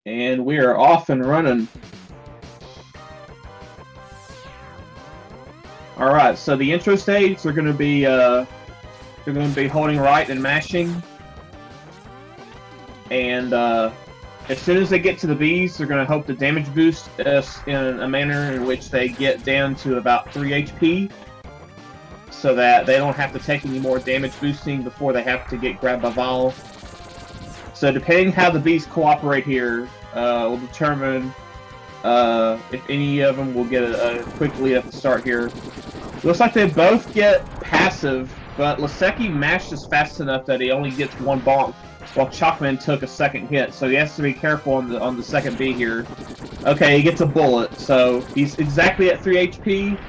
And we are off and running. All right, so the intro stage, they're going to be holding right and mashing, and as soon as they get to the Bs, they're going to hope to damage boost us in a manner in which they get down to about 3 HP, so that they don't have to take any more damage boosting before they have to get grabbed by Vol. So depending how the Bs cooperate here, will determine if any of them will get a quick lead at the start here. Looks like they both get passive, but Laseki mashes fast enough that he only gets one bonk, while Ch0cman took a second hit, so he has to be careful on the second B here. Okay, he gets a bullet, so he's exactly at 3 HP.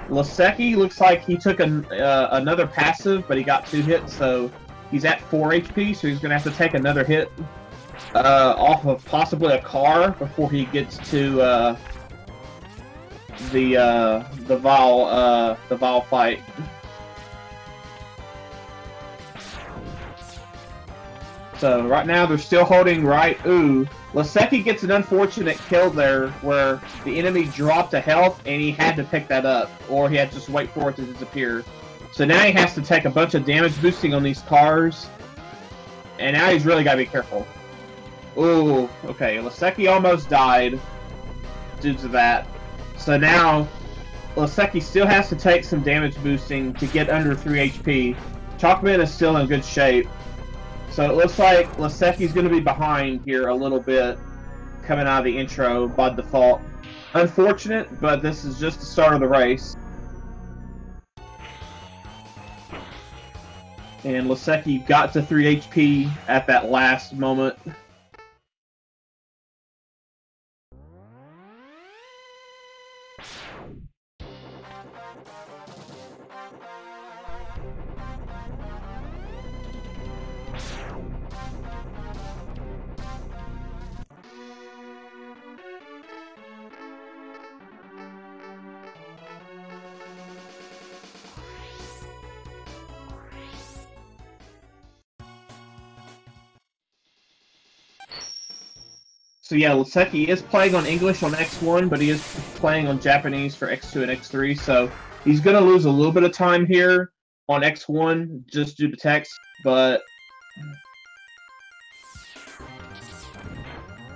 Laseki looks like he took another passive, but he got 2 hits, so he's at 4 HP, so he's going to have to take another hit off of possibly a car before he gets to the Vol fight. So right now they're still holding right. Ooh, Laseki gets an unfortunate kill there where the enemy dropped a health and he had to pick that up, or he had to just wait for it to disappear. So now he has to take a bunch of damage boosting on these cars, and now he's really got to be careful. Ooh, okay, Laseki almost died due to that. So now Laseki still has to take some damage boosting to get under 3 HP. Ch0cman is still in good shape. So it looks like Laseki's going to be behind here a little bit coming out of the intro by default. Unfortunate, but this is just the start of the race. And Laseki got to 3 HP at that last moment. So yeah, Laseki is playing on English on X1, but he is playing on Japanese for X2 and X3, so he's going to lose a little bit of time here on X1 just due to text, but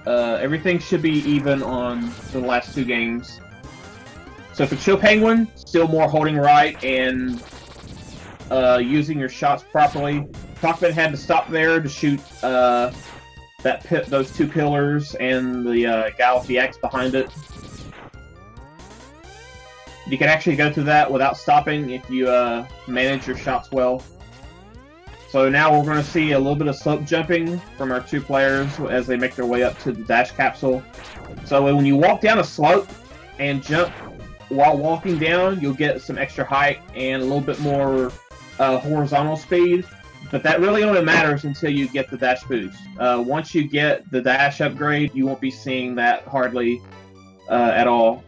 everything should be even on the last 2 games. So for Ch0cman, still more holding right and using your shots properly. Ch0cman had to stop there to shoot those 2 pillars and the guy with the axe behind it. You can actually go through that without stopping if you manage your shots well. So now we're going to see a little bit of slope jumping from our 2 players as they make their way up to the dash capsule. So when you walk down a slope and jump while walking down, you'll get some extra height and a little bit more horizontal speed. But that really only matters until you get the dash boost. Once you get the dash upgrade, you won't be seeing that hardly at all.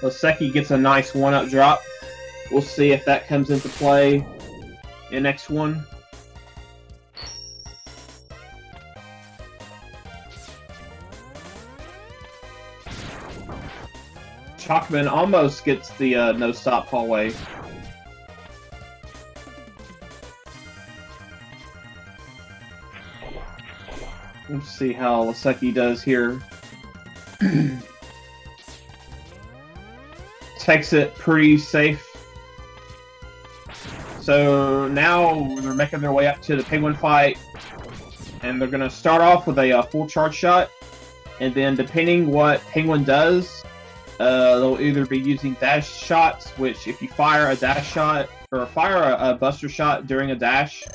Laseki gets a nice 1-up drop. We'll see if that comes into play in X1. Ch0cman almost gets the no-stop hallway. Let's see how Laseki does here. Takes it pretty safe. So now they're making their way up to the penguin fight, and they're going to start off with a full charge shot, and then depending what penguin does, they'll either be using dash shots, which if you fire a dash shot or fire a buster shot during a dash,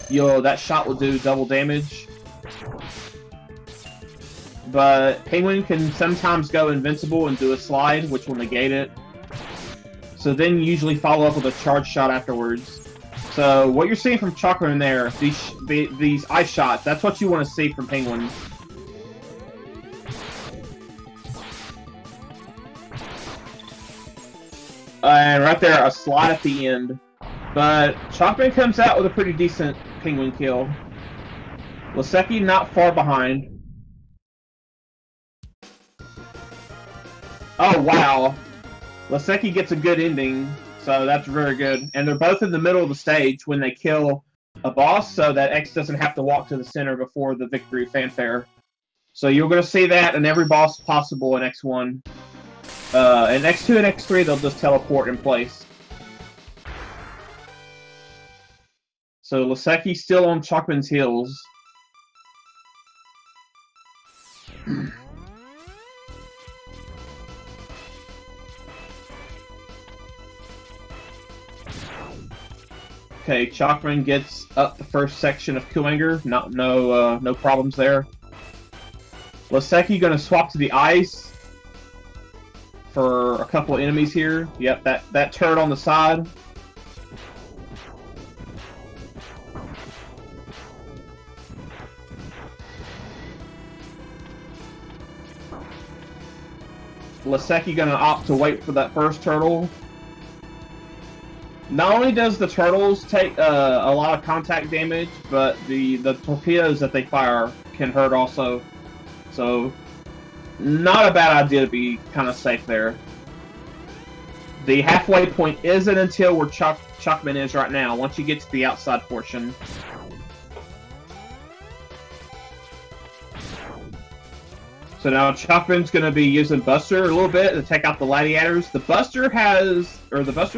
that shot will do double damage. But penguin can sometimes go invincible and do a slide, which will negate it. So then you usually follow up with a charge shot afterwards. So what you're seeing from Ch0cman there, these ice shots, that's what you want to see from penguin. And right there, a slide at the end. But Ch0cman comes out with a pretty decent penguin kill. Laseki not far behind. Oh, wow. Laseki gets a good ending, so that's very good. And they're both in the middle of the stage when they kill a boss, so that X doesn't have to walk to the center before the victory fanfare. So you're going to see that in every boss possible in X1. In X2 and X3, they'll just teleport in place. So Laseki's still on Ch0cman's heels. Okay, Ch0cman gets up the first section of Kuwanger. No problems there. Laseki gonna swap to the ice for a couple of enemies here. Yep, that turret on the side. Laseki gonna opt to wait for that first turtle. Not only does the turtles take a lot of contact damage, but the torpedoes that they fire can hurt also. So, not a bad idea to be kind of safe there. The halfway point isn't until where Ch0cman is right now, once you get to the outside portion. So now Ch0cman's going to be using Buster a little bit to take out the gladiators. The Buster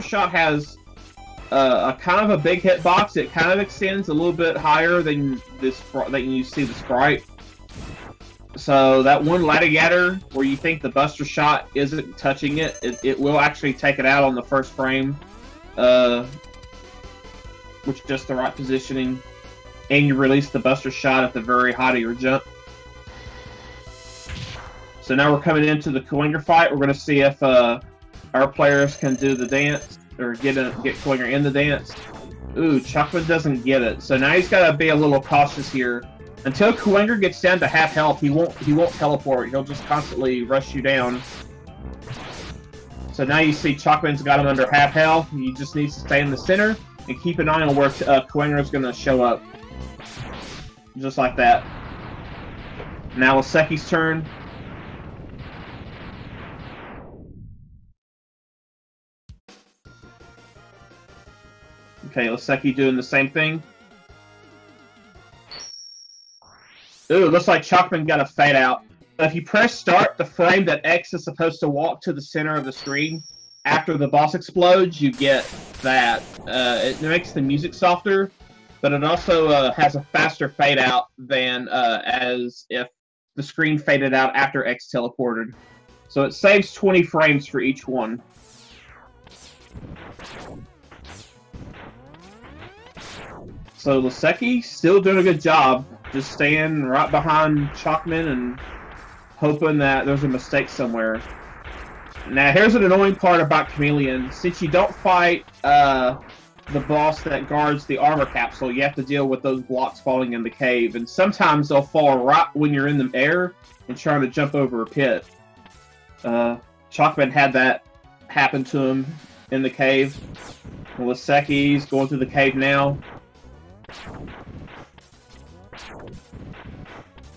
shot has a kind of a big hitbox. It kind of extends a little bit higher than you see the sprite. So that one gladiator where you think the Buster shot isn't touching it, it will actually take it out on the first frame, which is just the right positioning. And you release the Buster shot at the very height of your jump. So now we're coming into the Kuwanger fight. We're going to see if our players can do the dance, or get Kuwanger in the dance. Ooh, Ch0cman doesn't get it. So now he's got to be a little cautious here. Until Kuwanger gets down to half health, he won't teleport. He'll just constantly rush you down. So now you see Ch0cman's got him under half health. He just needs to stay in the center and keep an eye on where Kuwanger's going to show up. Just like that. Now Laseki's turn. Okay, Laseki doing the same thing. Ooh, looks like Ch0cman got a fade out. If you press start, the frame that X is supposed to walk to the center of the screen, after the boss explodes, you get that. It makes the music softer, but it also has a faster fade out than as if the screen faded out after X teleported. So it saves 20 frames for each one. So Laseki still doing a good job, just staying right behind Ch0cman and hoping that there's a mistake somewhere. Now here's an annoying part about Chameleon. Since you don't fight the boss that guards the armor capsule, you have to deal with those blocks falling in the cave, and sometimes they'll fall right when you're in the air and trying to jump over a pit. Ch0cman had that happen to him in the cave. Laseki's going through the cave now.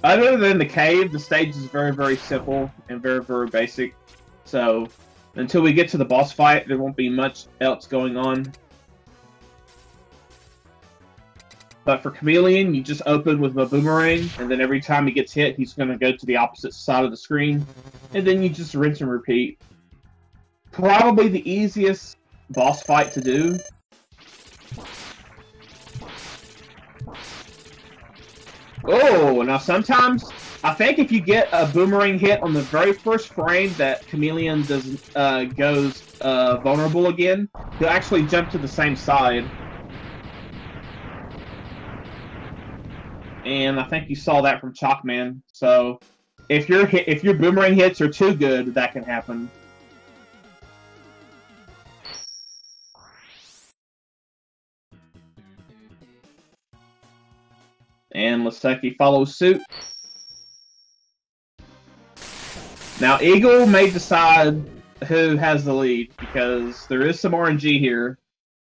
Other than the cave, the stage is very, very simple and very, very basic. So, until we get to the boss fight, there won't be much else going on. But for Chameleon, you just open with a boomerang, and then every time he gets hit, he's going to go to the opposite side of the screen. And then you just rinse and repeat. Probably the easiest boss fight to do. Oh, now sometimes, I think if you get a boomerang hit on the very first frame that Chameleon goes vulnerable again, he'll actually jump to the same side. And I think you saw that from Ch0cman. So, if your boomerang hits are too good, that can happen. And Laseki follows suit. Now, Eagle may decide who has the lead, because there is some RNG here.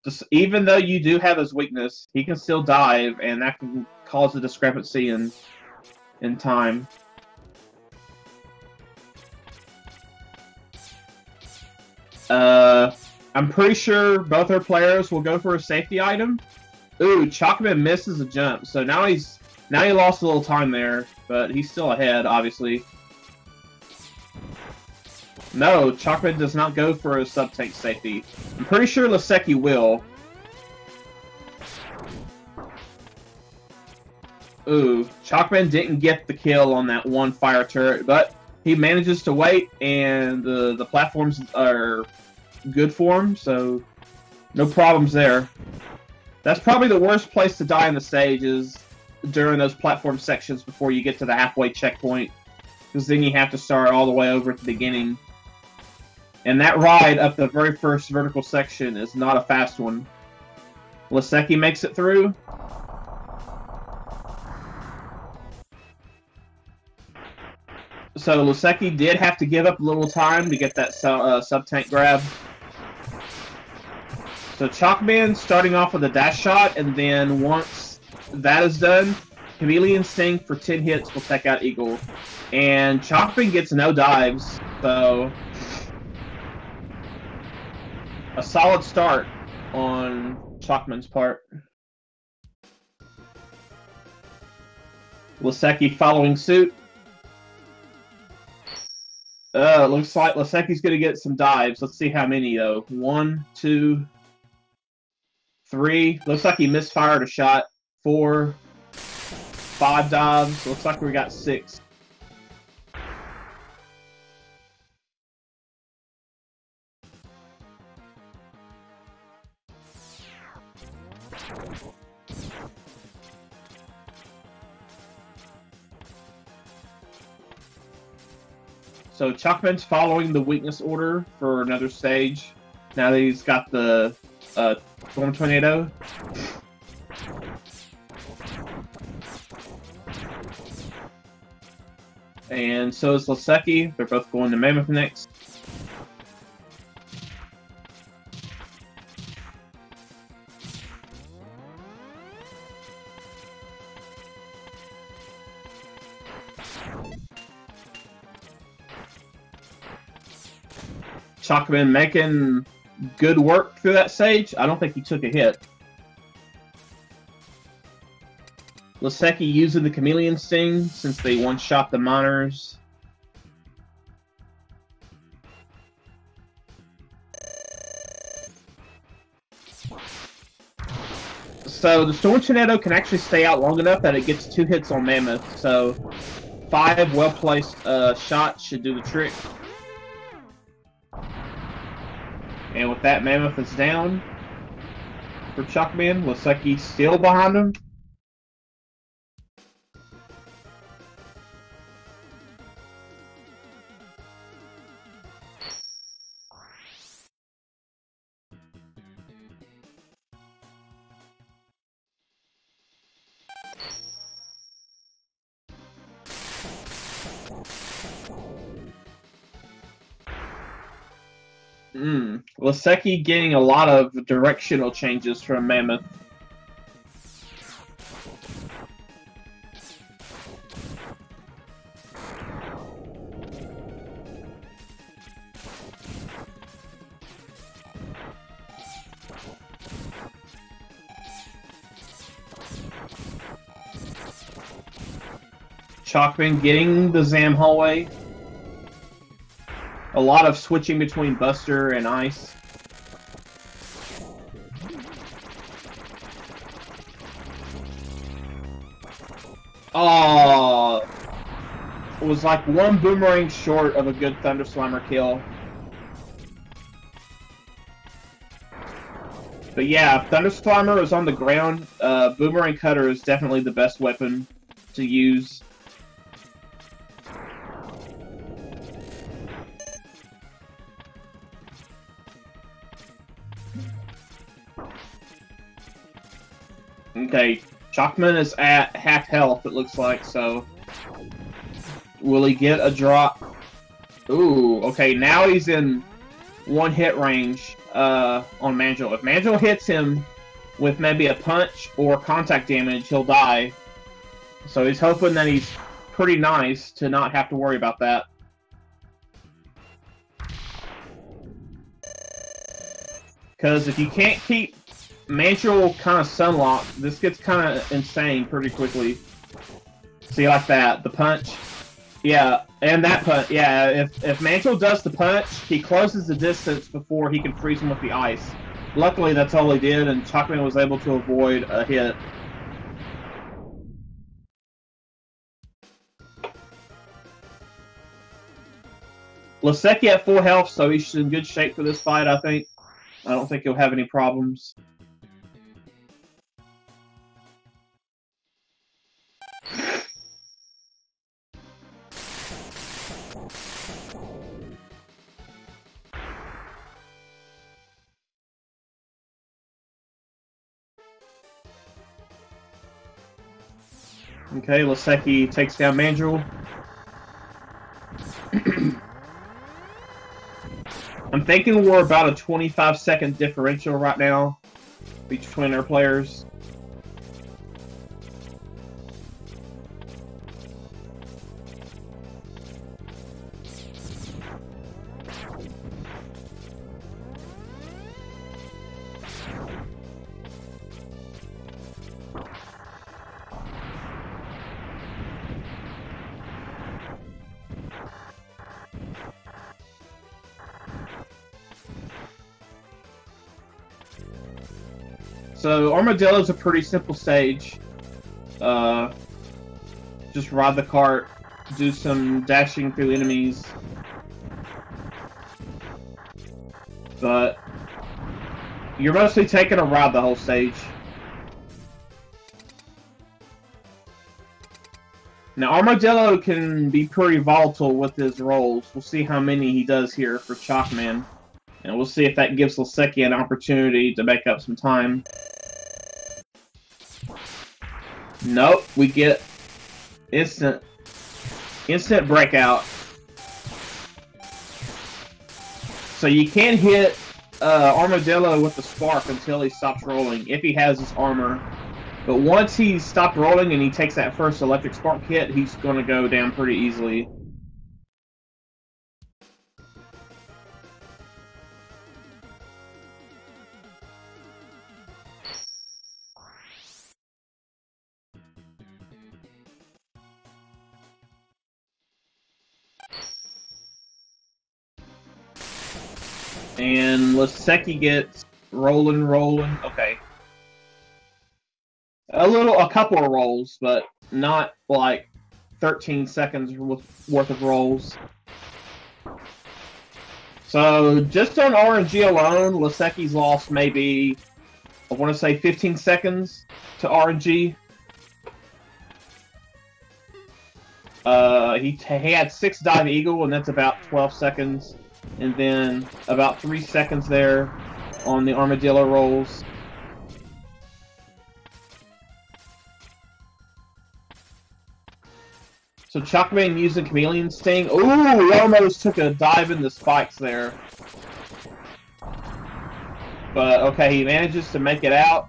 Just, even though you do have his weakness, he can still dive, and that can cause a discrepancy in time. I'm pretty sure both our players will go for a safety item. Ooh, Ch0cman misses a jump, so now he lost a little time there, but he's still ahead, obviously. No, Ch0cman does not go for a sub-tank safety. I'm pretty sure Laseki will. Ooh, Ch0cman didn't get the kill on that one fire turret, but he manages to wait, and the platforms are good for him, so no problems there. That's probably the worst place to die in the stage, is during those platform sections before you get to the halfway checkpoint, because then you have to start all the way over at the beginning. And that ride up the very first vertical section is not a fast one. Laseki makes it through. So Laseki did have to give up a little time to get that sub-tank grab. So Ch0cman starting off with a dash shot, and then once that is done, Chameleon Sting for 10 hits will take out Eagle. And Ch0cman gets no dives, so a solid start on Ch0cman's part. Laseki following suit. Looks like Laseki's going to get some dives. Let's see how many, though. 1, 2, 3. Looks like he misfired a shot. 4, 5 dives. Looks like we got 6. So Ch0cman's following the weakness order for another stage. Now that he's got the Storm Tornado. And so is Laseki. They're both going to Mammoth next. Ch0cman making good work through that stage. I don't think he took a hit. Laseki using the Chameleon Sting since they one-shot the miners. So the Storm Tornado can actually stay out long enough that it gets 2 hits on Mammoth. So 5 well-placed shots should do the trick. And with that, Mammoth is down for Ch0cman. Laseki still behind him. Laseki getting a lot of directional changes from Mammoth. Ch0cman getting the Zam hallway. A lot of switching between Buster and Ice. Oh, was like one boomerang short of a good Thunder Slammer kill. But yeah, if Thunder Slammer is on the ground, Boomerang Cutter is definitely the best weapon to use. Okay, Ch0cman is at half health, it looks like, so will he get a drop? Ooh, okay, now he's in one hit range on Manjul. If Manjul hits him with maybe a punch or contact damage, he'll die. So he's hoping that he's pretty nice to not have to worry about that. Because if you can't keep Mantrel kind of sunlocked, this gets kind of insane pretty quickly. See, like that, the punch. Yeah, and that punch. Yeah, if Mantrel does the punch, he closes the distance before he can freeze him with the ice. Luckily, that's all he did, and Ch0cman was able to avoid a hit. Laseki at full health, so he's in good shape for this fight, I think. I don't think he'll have any problems. Okay, Laseki takes down Mandrill. I'm thinking we're about a 25-second differential right now between our players. So Armadillo's a pretty simple stage. Just ride the cart, do some dashing through enemies. But you're mostly taking a ride the whole stage. Now Armadillo can be pretty volatile with his rolls. We'll see how many he does here for Ch0cman. And we'll see if that gives Laseki an opportunity to make up some time. Nope, we get instant breakout. So you can't hit Armadillo with the spark until he stops rolling, if he has his armor. But once he's stopped rolling and he takes that first electric spark hit, he's going to go down pretty easily. And Laseki gets rolling. Okay. A couple of rolls, but not like 13 seconds worth of rolls. So just on RNG alone, Laseki's lost maybe, I want to say 15 seconds to RNG. He had 6 dive eagle, and that's about 12 seconds. And then about 3 seconds there on the armadillo rolls. So Ch0cman using Chameleon Sting. Ooh, he almost took a dive in the spikes there. But okay, he manages to make it out.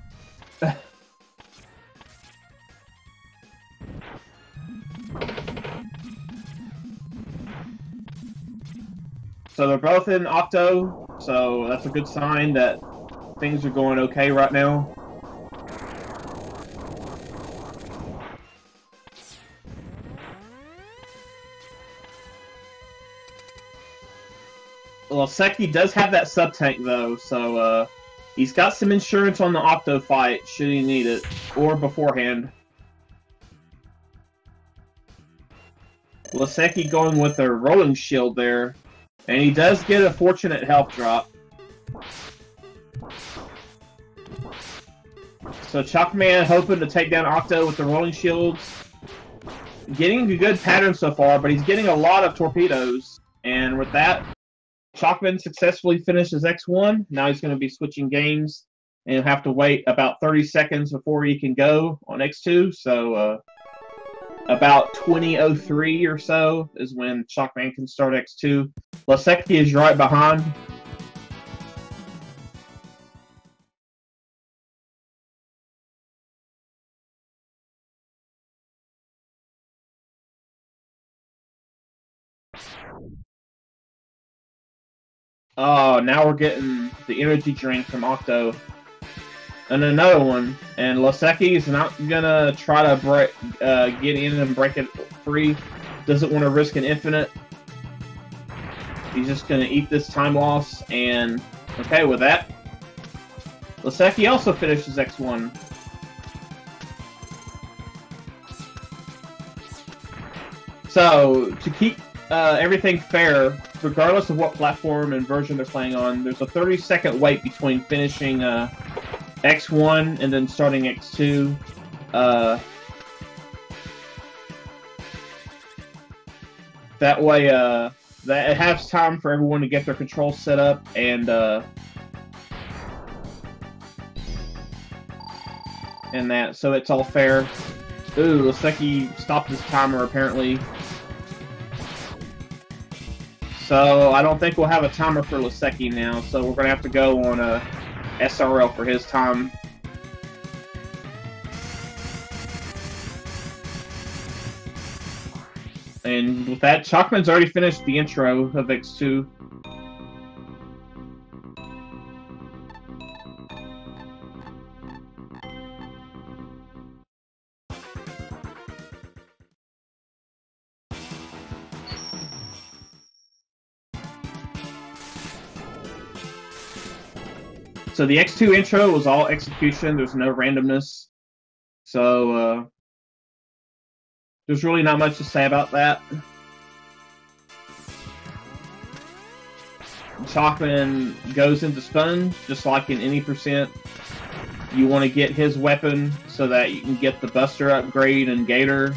So they're both in Octo, so that's a good sign that things are going okay right now. Laseki does have that sub-tank though, so he's got some insurance on the Octo fight should he need it, or beforehand. Laseki going with a rolling shield there. And he does get a fortunate health drop. So Ch0cman hoping to take down Octo with the rolling shields. Getting a good pattern so far, but he's getting a lot of torpedoes. And with that, Ch0cman successfully finishes X1. Now he's going to be switching games and have to wait about 30 seconds before he can go on X2. So about 20:03 or so is when Ch0cman can start X2. Laseki is right behind. Oh, now we're getting the energy drink from Octo. And another one. And Laseki is not gonna try to get in and break it free. Doesn't want to risk an infinite. He's just gonna eat this time loss. And okay with that. Laseki also finishes X1. So, to keep everything fair, regardless of what platform and version they're playing on, there's a 30-second wait between finishing X1 and then starting X2. That way, that it has time for everyone to get their controls set up and that, so it's all fair. Ooh, Laseki stopped his timer apparently. So I don't think we'll have a timer for Laseki now, so we're gonna have to go on a SRL for his time. And with that, Ch0cman's already finished the intro of X2. So the X2 intro was all execution, there's no randomness. So, there's really not much to say about that. Ch0cman goes into Sponge, just like in any percent. You want to get his weapon so that you can get the Buster upgrade and Gator.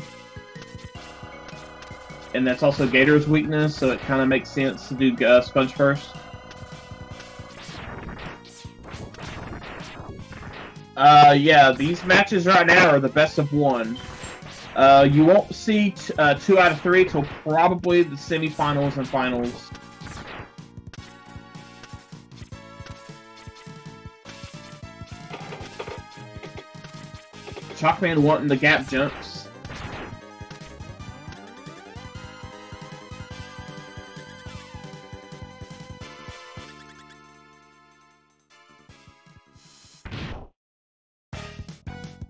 And that's also Gator's weakness, so it kind of makes sense to do Sponge first. Yeah, these matches right now are the best of one. You won't see 2 out of 3 till probably the semifinals and finals. Ch0cman wanting the gap jumps.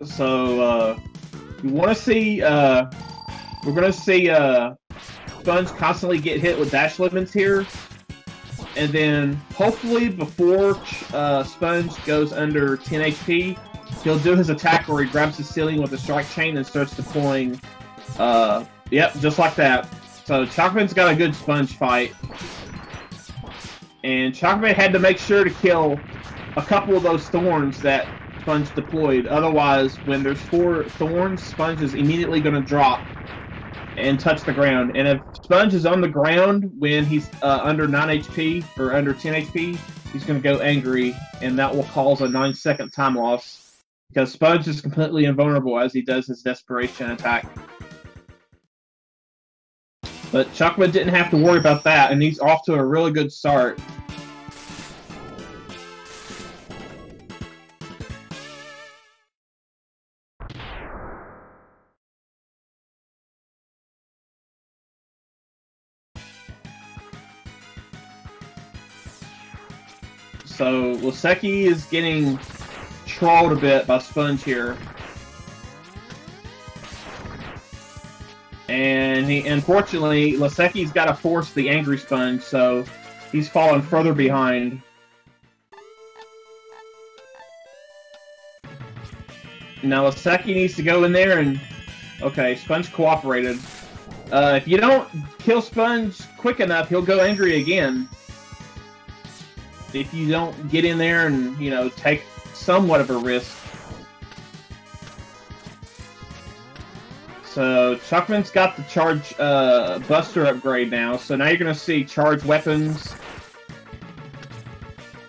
So, you want to see, we're going to see Sponge constantly get hit with dash lemons here. And then, hopefully, before Sponge goes under 10 HP, he'll do his attack where he grabs the ceiling with a strike chain and starts deploying. Yep, just like that. So, Ch0cman's got a good Sponge fight. And Ch0cman had to make sure to kill a couple of those thorns that Sponge deployed. Otherwise, when there's 4 thorns, Sponge is immediately going to drop and touch the ground. And if Sponge is on the ground when he's under 9 HP or under 10 HP, he's going to go angry, and that will cause a 9-second time loss because Sponge is completely invulnerable as he does his desperation attack. But Ch0cman didn't have to worry about that, and he's off to a really good start. So, Laseki is getting trolled a bit by Sponge here. And unfortunately, Laseki's got to force the angry Sponge, so he's fallen further behind. Now Laseki needs to go in there and... Okay, Sponge cooperated. If you don't kill Sponge quick enough, he'll go angry again. If you don't get in there and, you know, take somewhat of a risk. So, Ch0cman's got the charge Buster upgrade now, so now you're going to see charge weapons.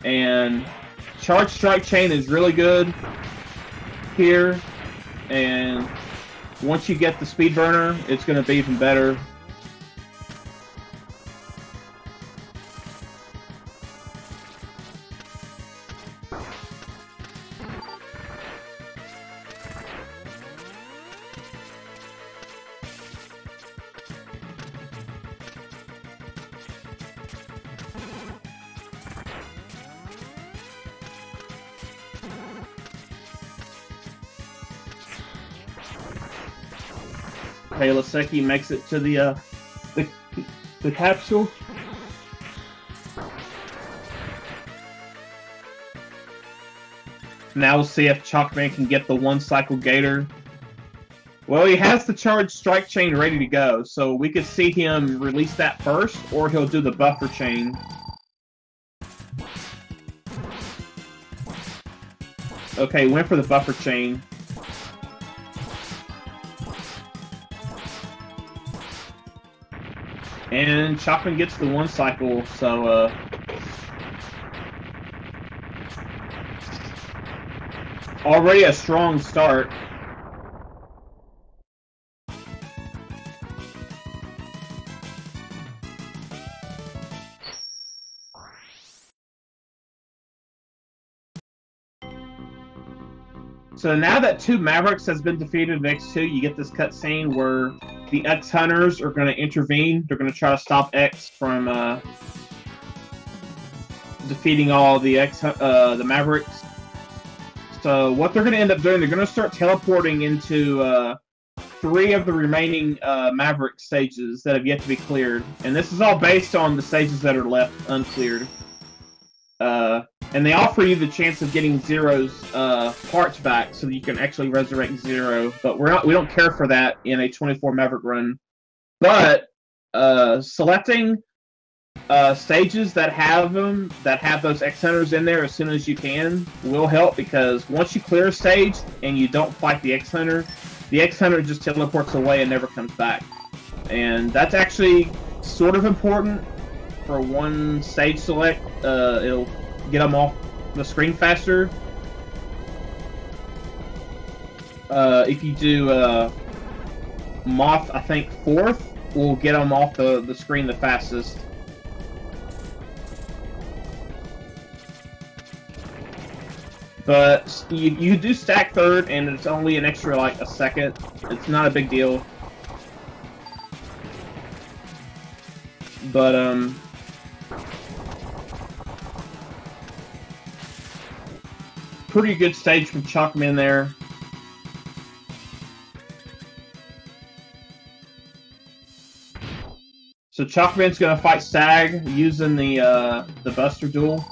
And charge strike chain is really good here. And once you get the speed burner, it's going to be even better. Okay, Laseki makes it to the capsule. Now we'll see if Ch0cman can get the 1-cycle gator. Well, he has the charged strike chain ready to go, so we could see him release that first, or he'll do the buffer chain. Okay, went for the buffer chain. And Ch0cman gets the 1-cycle, so already a strong start. So now that 2 Mavericks has been defeated in X2, you get this cutscene where the X Hunters are going to intervene. They're going to try to stop X from defeating all the the Mavericks. So what they're going to end up doing, they're going to start teleporting into 3 of the remaining Maverick stages that have yet to be cleared. And this is all based on the stages that are left uncleared. And they offer you the chance of getting Zero's parts back so that you can actually resurrect Zero. But we don't care for that in a 24 Maverick run. But selecting stages that have those X Hunters in there as soon as you can will help, because once you clear a stage and you don't fight the X Hunter just teleports away and never comes back. And that's actually sort of important for one stage select. It'll get them off the screen faster. If you do Moth, I think 4th, will get them off the screen the fastest. But you do stack 3rd, and it's only an extra, like, a second. It's not a big deal. But, pretty good stage from Ch0cman there. So Ch0cman's gonna fight Stag using the Buster duel.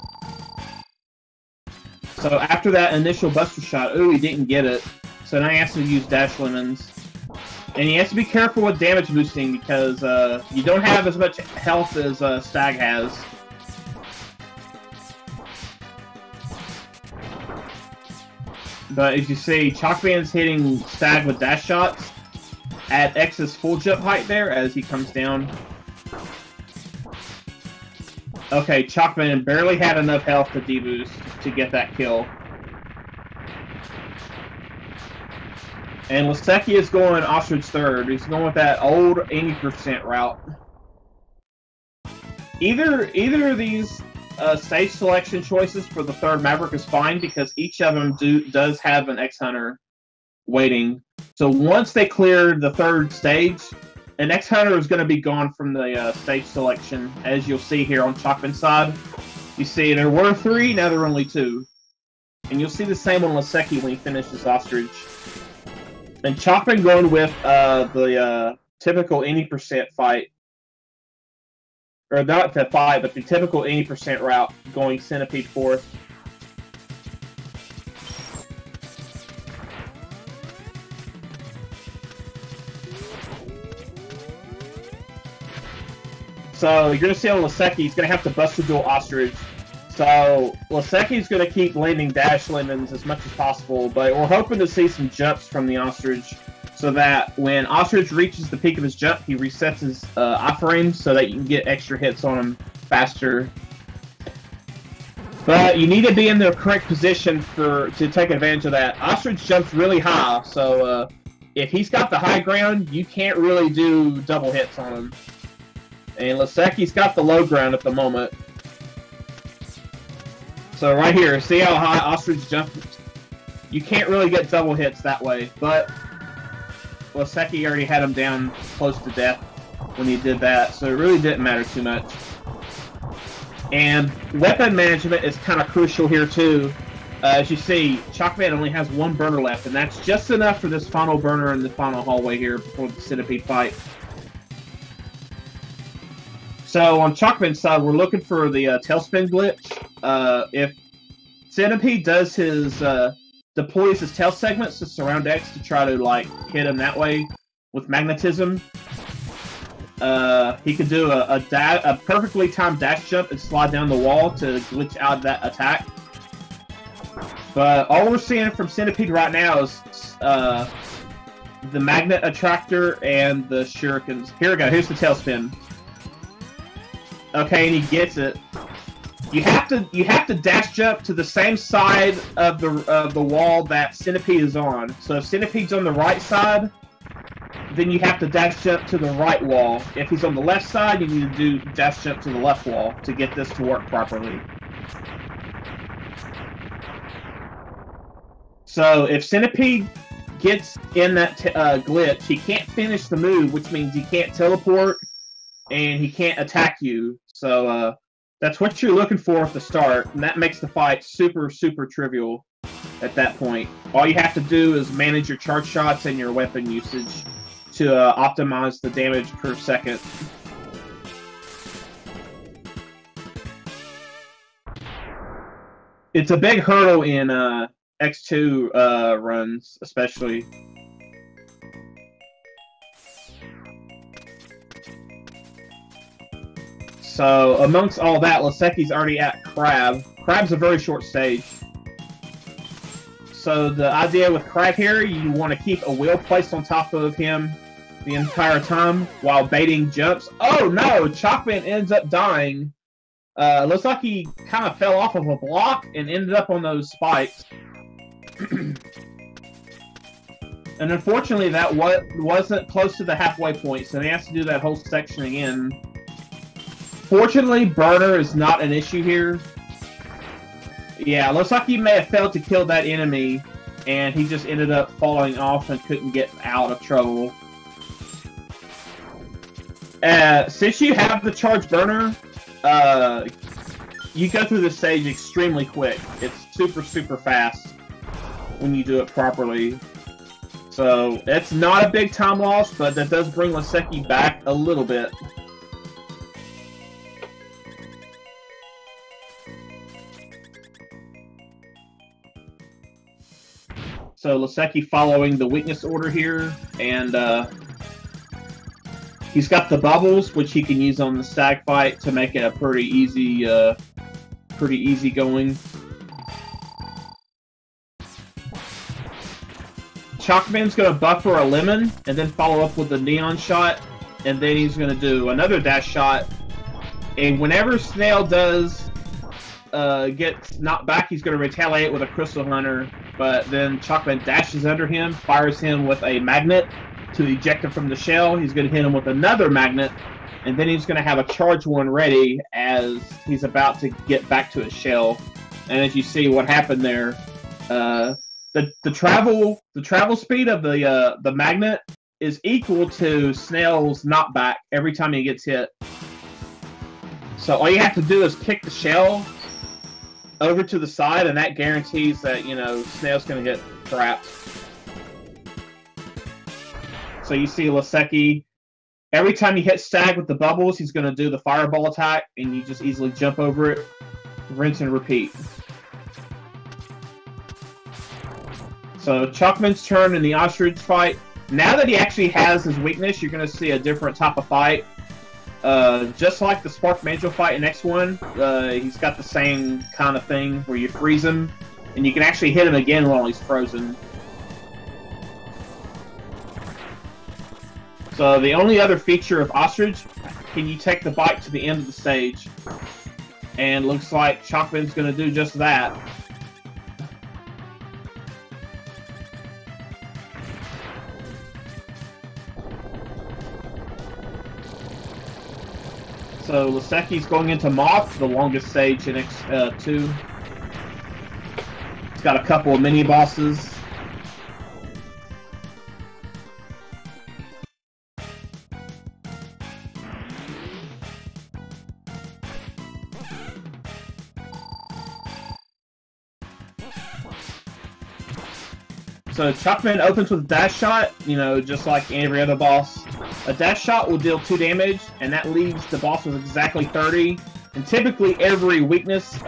So after that initial Buster shot, ooh, he didn't get it. So now he has to use Dash Lemons. And he has to be careful with damage boosting because you don't have as much health as Stag has. But as you see, Ch0cman's hitting Stag with dash shots at X's full jump height there as he comes down. Okay, Ch0cman barely had enough health to deboost to get that kill. And Laseki is going Ostrich 3rd. He's going with that old 80% route. Either of these stage selection choices for the 3rd Maverick is fine, because each of them does have an X-Hunter waiting. So once they clear the 3rd stage, an X-Hunter is going to be gone from the stage selection, as you'll see here on Ch0cman's side. You see there were 3, now there are only 2. And you'll see the same on Laseki when he finishes Ostrich. And Ch0cman going with the typical 80% fight. Or not the fight, but the typical 80% route, going Centipede 4th. So you're going to see on Laseki, he's going to have to Buster Duel Ostrich. So Laseki's going to keep landing Dash Lemons as much as possible, but we're hoping to see some jumps from the Ostrich, so that when Ostrich reaches the peak of his jump, he resets his iframe so that you can get extra hits on him faster. But you need to be in the correct position to take advantage of that. Ostrich jumps really high, so if he's got the high ground, you can't really do double hits on him. And Laseki's got the low ground at the moment. So right here, see how high Ostrich jumps? You can't really get double hits that way, but Laseki already had him down close to death when he did that, so it really didn't matter too much. And weapon management is kind of crucial here too. As you see, Ch0cman only has one burner left, and that's just enough for this final burner in the final hallway here before the Centipede fight. So on Ch0cman's side, we're looking for the tailspin glitch. If Centipede does his deploys his tail segments to surround X to try to like hit him that way with magnetism, he could do a perfectly timed dash jump and slide down the wall to glitch out that attack. But all we're seeing from Centipede right now is the magnet attractor and the shurikens. Here we go. Here's the tailspin. Okay, and he gets it. You have to dash jump to the same side of the wall that Centipede is on. So if Centipede's on the right side, then you have to dash jump to the right wall. If he's on the left side, you need to do dash jump to the left wall to get this to work properly. So if Centipede gets in that glitch, he can't finish the move, which means he can't teleport and he can't attack you. So that's what you're looking for at the start, and that makes the fight super, super trivial at that point. All you have to do is manage your charge shots and your weapon usage to optimize the damage per second. It's a big hurdle in X2 runs, especially. So, amongst all that, Laseki's already at Crab. Crab's a very short stage. So, the idea with Crab here, you want to keep a wheel placed on top of him the entire time while baiting jumps. Oh no! Ch0cman ends up dying. Looks like he kind of fell off of a block and ended up on those spikes. And unfortunately, that wasn't close to the halfway point, so he has to do that whole section again. Fortunately, burner is not an issue here. Yeah, looks like he may have failed to kill that enemy, and he just ended up falling off and couldn't get out of trouble. Since you have the charge burner, you go through the stage extremely quick. It's super, super fast when you do it properly. So, it's not a big time loss, but that does bring Laseki back a little bit. So, Laseki following the weakness order here, and he's got the bubbles, which he can use on the stag fight to make it a pretty easy going. Ch0cman's going to buffer a lemon, and then follow up with a neon shot, and then he's going to do another dash shot. And whenever Snail does get knocked back, he's going to retaliate with a Crystal Hunter, but then Ch0cman dashes under him, fires him with a magnet to eject him from the shell. He's going to hit him with another magnet, and then he's going to have a charge one ready as he's about to get back to his shell. And as you see what happened there, the travel speed of the magnet is equal to Snail's knockback every time he gets hit. So all you have to do is kick the shell over to the side, and that guarantees that, you know, Snail's going to get trapped. So you see Laseki, every time you hit stag with the bubbles, he's going to do the fireball attack, and you just easily jump over it, rinse and repeat. So Ch0cman's turn in the ostrich fight. Now that he actually has his weakness, you're going to see a different type of fight. Just like the Spark Manjo fight in X1, he's got the same kind of thing where you freeze him, and you can actually hit him again while he's frozen. So the only other feature of Ostrich, can you take the bike to the end of the stage? And looks like Ch0cman's going to do just that. So Laseki's going into Moth, the longest stage in X2. It's got a couple of mini bosses. So Ch0cman opens with a dash shot, you know, just like every other boss. A dash shot will deal 2 damage, and that leaves the boss with exactly 30. And typically every weakness,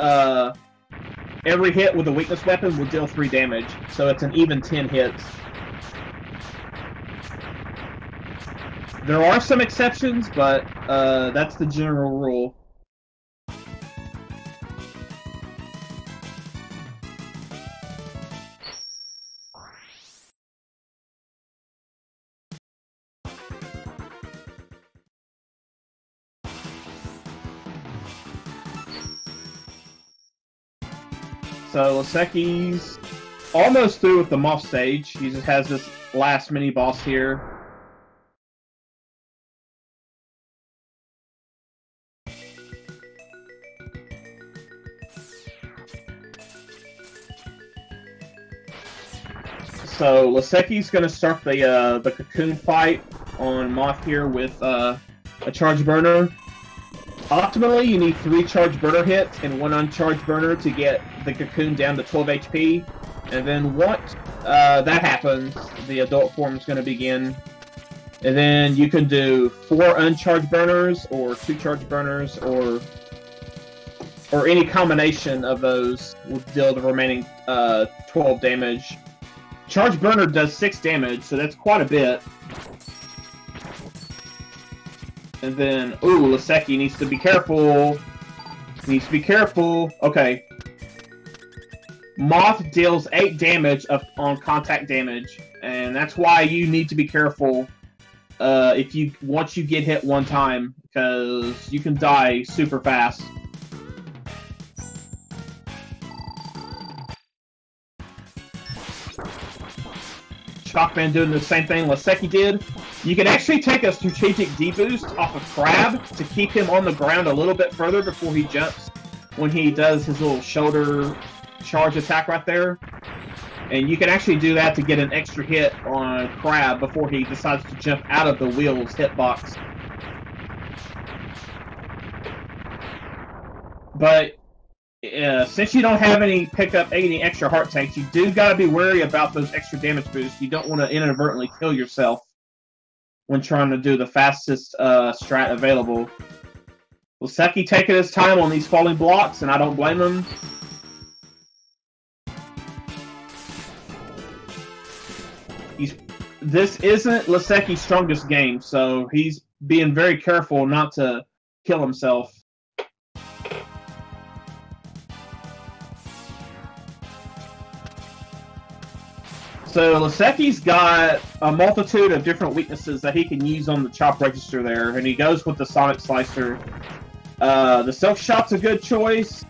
every hit with a weakness weapon will deal 3 damage. So it's an even 10 hits. There are some exceptions, but that's the general rule. So Laseki's almost through with the Moth stage. He just has this last mini boss here. So Laseki's gonna start the cocoon fight on Moth here with a charge burner. Optimally, you need 3 charge burner hits and 1 uncharged burner to get the cocoon down to 12 HP. And then once that happens, the adult form is going to begin. And then you can do 4 uncharged burners, or 2 charge burners, or any combination of those will deal the remaining 12 damage. Charge burner does 6 damage, so that's quite a bit. And then, ooh, Laseki needs to be careful. Needs to be careful. Okay. Moth deals 8 damage on contact damage, and that's why you need to be careful once you get hit one time, because you can die super fast. Ch0cman doing the same thing Laseki did. You can actually take a strategic deboost off of Crab to keep him on the ground a little bit further before he jumps when he does his little shoulder charge attack right there. And you can actually do that to get an extra hit on Crab before he decides to jump out of the wheel's hitbox. But since you don't have any extra heart tanks, you do gotta be wary about those extra damage boosts. You don't want to inadvertently kill yourself when trying to do the fastest strat available. Laseki taking his time on these falling blocks, and I don't blame him. This isn't Laseki's strongest game, so he's being very careful not to kill himself. So Laseki's got a multitude of different weaknesses that he can use on the chop register there, and he goes with the Sonic Slicer. The Silk Shot's a good choice.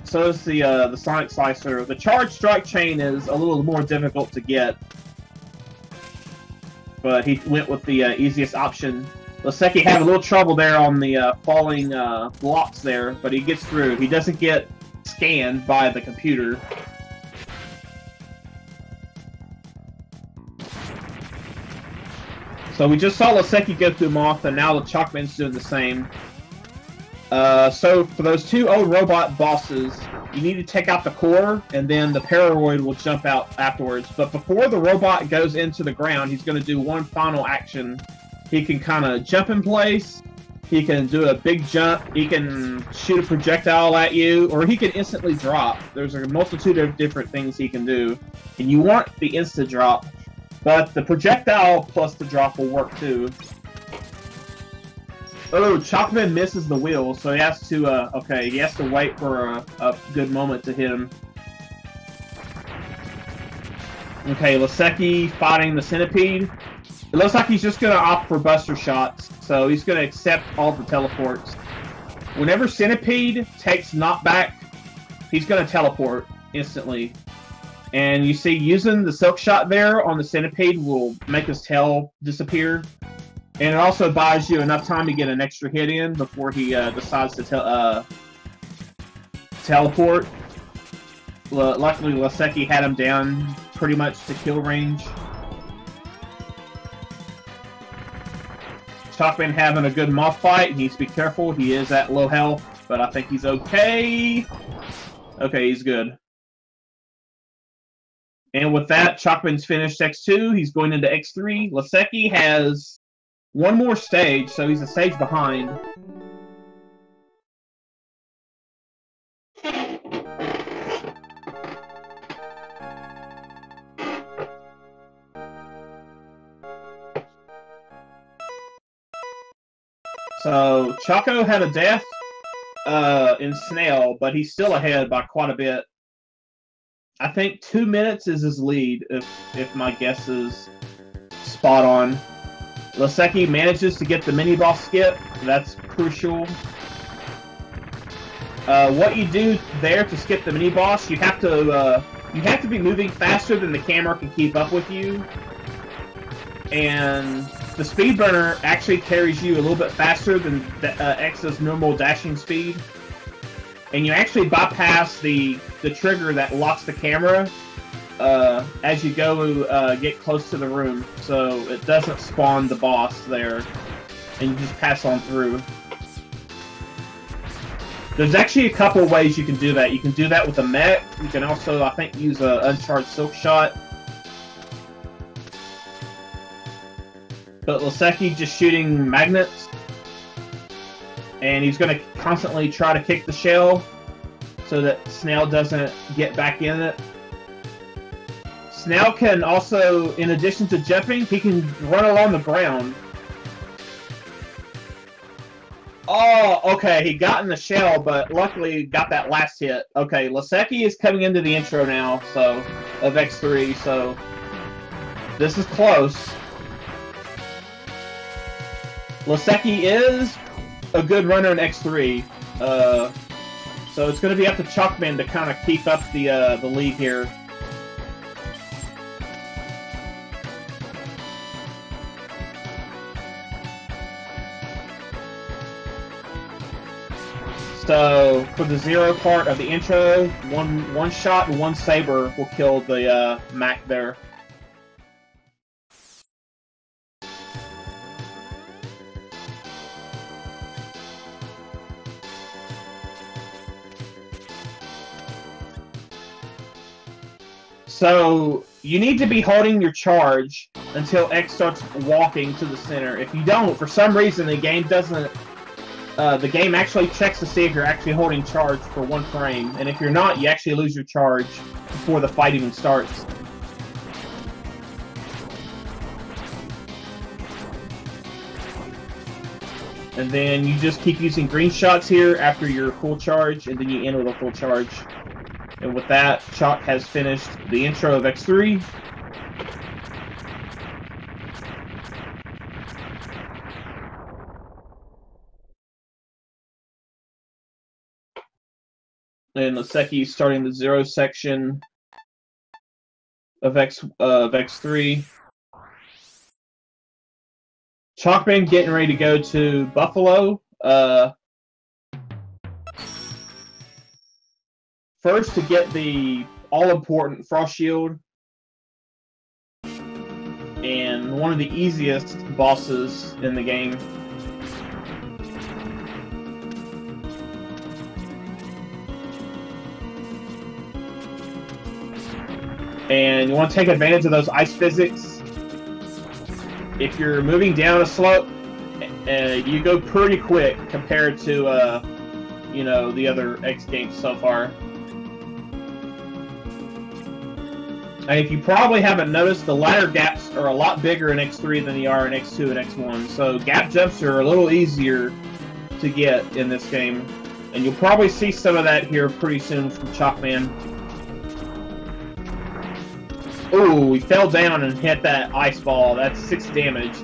So is the Sonic Slicer. The Charge Strike Chain is a little more difficult to get, but he went with the easiest option. Laseki had a little trouble there on the falling blocks there, but he gets through. He doesn't get scanned by the computer. So we just saw Laseki go through Moth, and now the Ch0cman's doing the same. So for those 2 old robot bosses, you need to take out the core, and then the Paranoid will jump out afterwards. But before the robot goes into the ground, he's going to do one final action. He can kind of jump in place, he can do a big jump, he can shoot a projectile at you, or he can instantly drop. There's a multitude of different things he can do, and you want the insta drop. But the projectile plus the drop will work too. Oh, Ch0cman misses the wheel, so he has to, okay, he has to wait for a good moment to hit him. Okay, Laseki fighting the Centipede. It looks like he's just going to opt for Buster Shots, so he's going to accept all the teleports. Whenever Centipede takes knockback, he's going to teleport instantly. And you see, using the Silk Shot there on the Centipede will make his tail disappear. And it also buys you enough time to get an extra hit in before he decides to teleport. Luckily, Laseki had him down pretty much to kill range. Ch0cman having a good Moth fight. He needs to be careful. He is at low health, but I think he's okay. Okay, he's good. And with that, Ch0cman's finished X2. He's going into X3. Laseki has one more stage, so he's a stage behind. So, Choco had a death in Snail, but he's still ahead by quite a bit. I think 2 minutes is his lead, if my guess is spot on. Laseki manages to get the mini-boss skip. That's crucial. What you do there to skip the mini-boss, you have to be moving faster than the camera can keep up with you. And the speed burner actually carries you a little bit faster than X's normal dashing speed. And you actually bypass the trigger that locks the camera as you go get close to the room. So it doesn't spawn the boss there. And you just pass on through. There's actually a couple ways you can do that. You can do that with a mech. You can also, I think, use an uncharged silk shot. But Laseki just shooting magnets. And he's going to constantly try to kick the shell so that Snail doesn't get back in it. Snail can also, in addition to jumping, he can run along the ground. Oh, okay, he got in the shell, but luckily got that last hit. Okay, Laseki is coming into the intro now, so, of X3, so this is close. Laseki is a good runner in X3, so it's going to be up to Ch0cman to kind of keep up the lead here. So, for the zero part of the intro, one shot and one saber will kill the Mac there. So, you need to be holding your charge until X starts walking to the center. If you don't, for some reason, the game doesn't... the game actually checks to see if you're actually holding charge for 1 frame. And if you're not, you actually lose your charge before the fight even starts. And then you just keep using green shots here after your full charge, and then you end with a full charge. And with that, Ch0c has finished the intro of X3. And Laseki starting the zero section of X3. Ch0cman getting ready to go to Buffalo. First to get the all-important Frost Shield. And one of the easiest bosses in the game. And you want to take advantage of those ice physics. If you're moving down a slope, you go pretty quick compared to, you know, the other X games so far. And if you probably haven't noticed, the ladder gaps are a lot bigger in X3 than they are in X2 and X1. So gap jumps are a little easier to get in this game. And you'll probably see some of that here pretty soon from Ch0cman. Ooh, he fell down and hit that ice ball. That's 6 damage.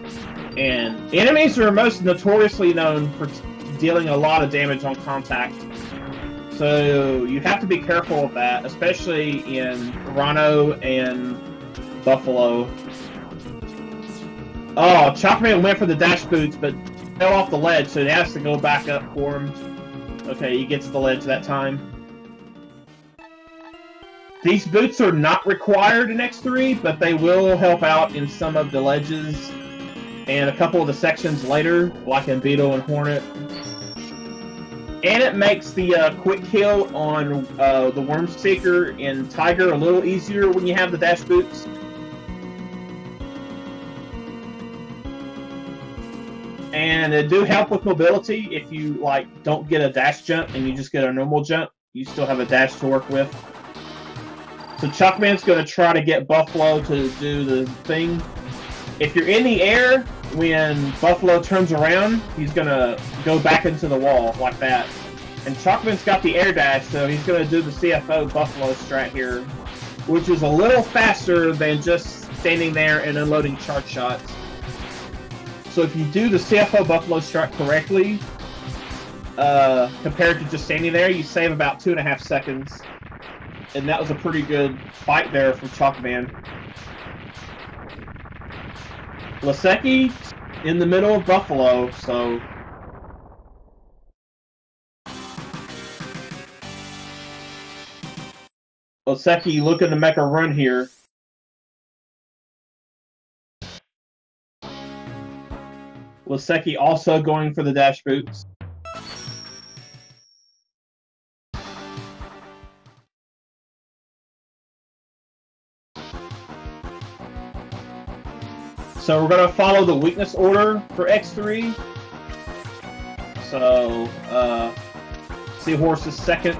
And enemies are most notoriously known for dealing a lot of damage on contact. So you have to be careful of that, especially in Rhino and Buffalo. Oh, Ch0cman went for the dash boots, but fell off the ledge, so he has to go back up for him. Okay, he gets the ledge that time. These boots are not required in X3, but they will help out in some of the ledges and a couple of the sections later, like in Beetle and Hornet. And it makes the quick kill on the Worm Seeker and Tiger a little easier when you have the dash boots. And it do help with mobility. If you like don't get a dash jump and you just get a normal jump, you still have a dash to work with. So Ch0cman's going to try to get Buffalo to do the thing. If you're in the air, when Buffalo turns around, he's going to go back into the wall like that. And Ch0cman's got the air dash, so he's going to do the CFO Buffalo strat here, which is a little faster than just standing there and unloading charge shots. So if you do the CFO Buffalo strat correctly, compared to just standing there, you save about 2.5 seconds. And that was a pretty good fight there for Ch0cman. Laseki in the middle of Buffalo, so Laseki looking to make a run here. Laseki also going for the dash boots. So we're going to follow the weakness order for X3. So, Seahorse is second.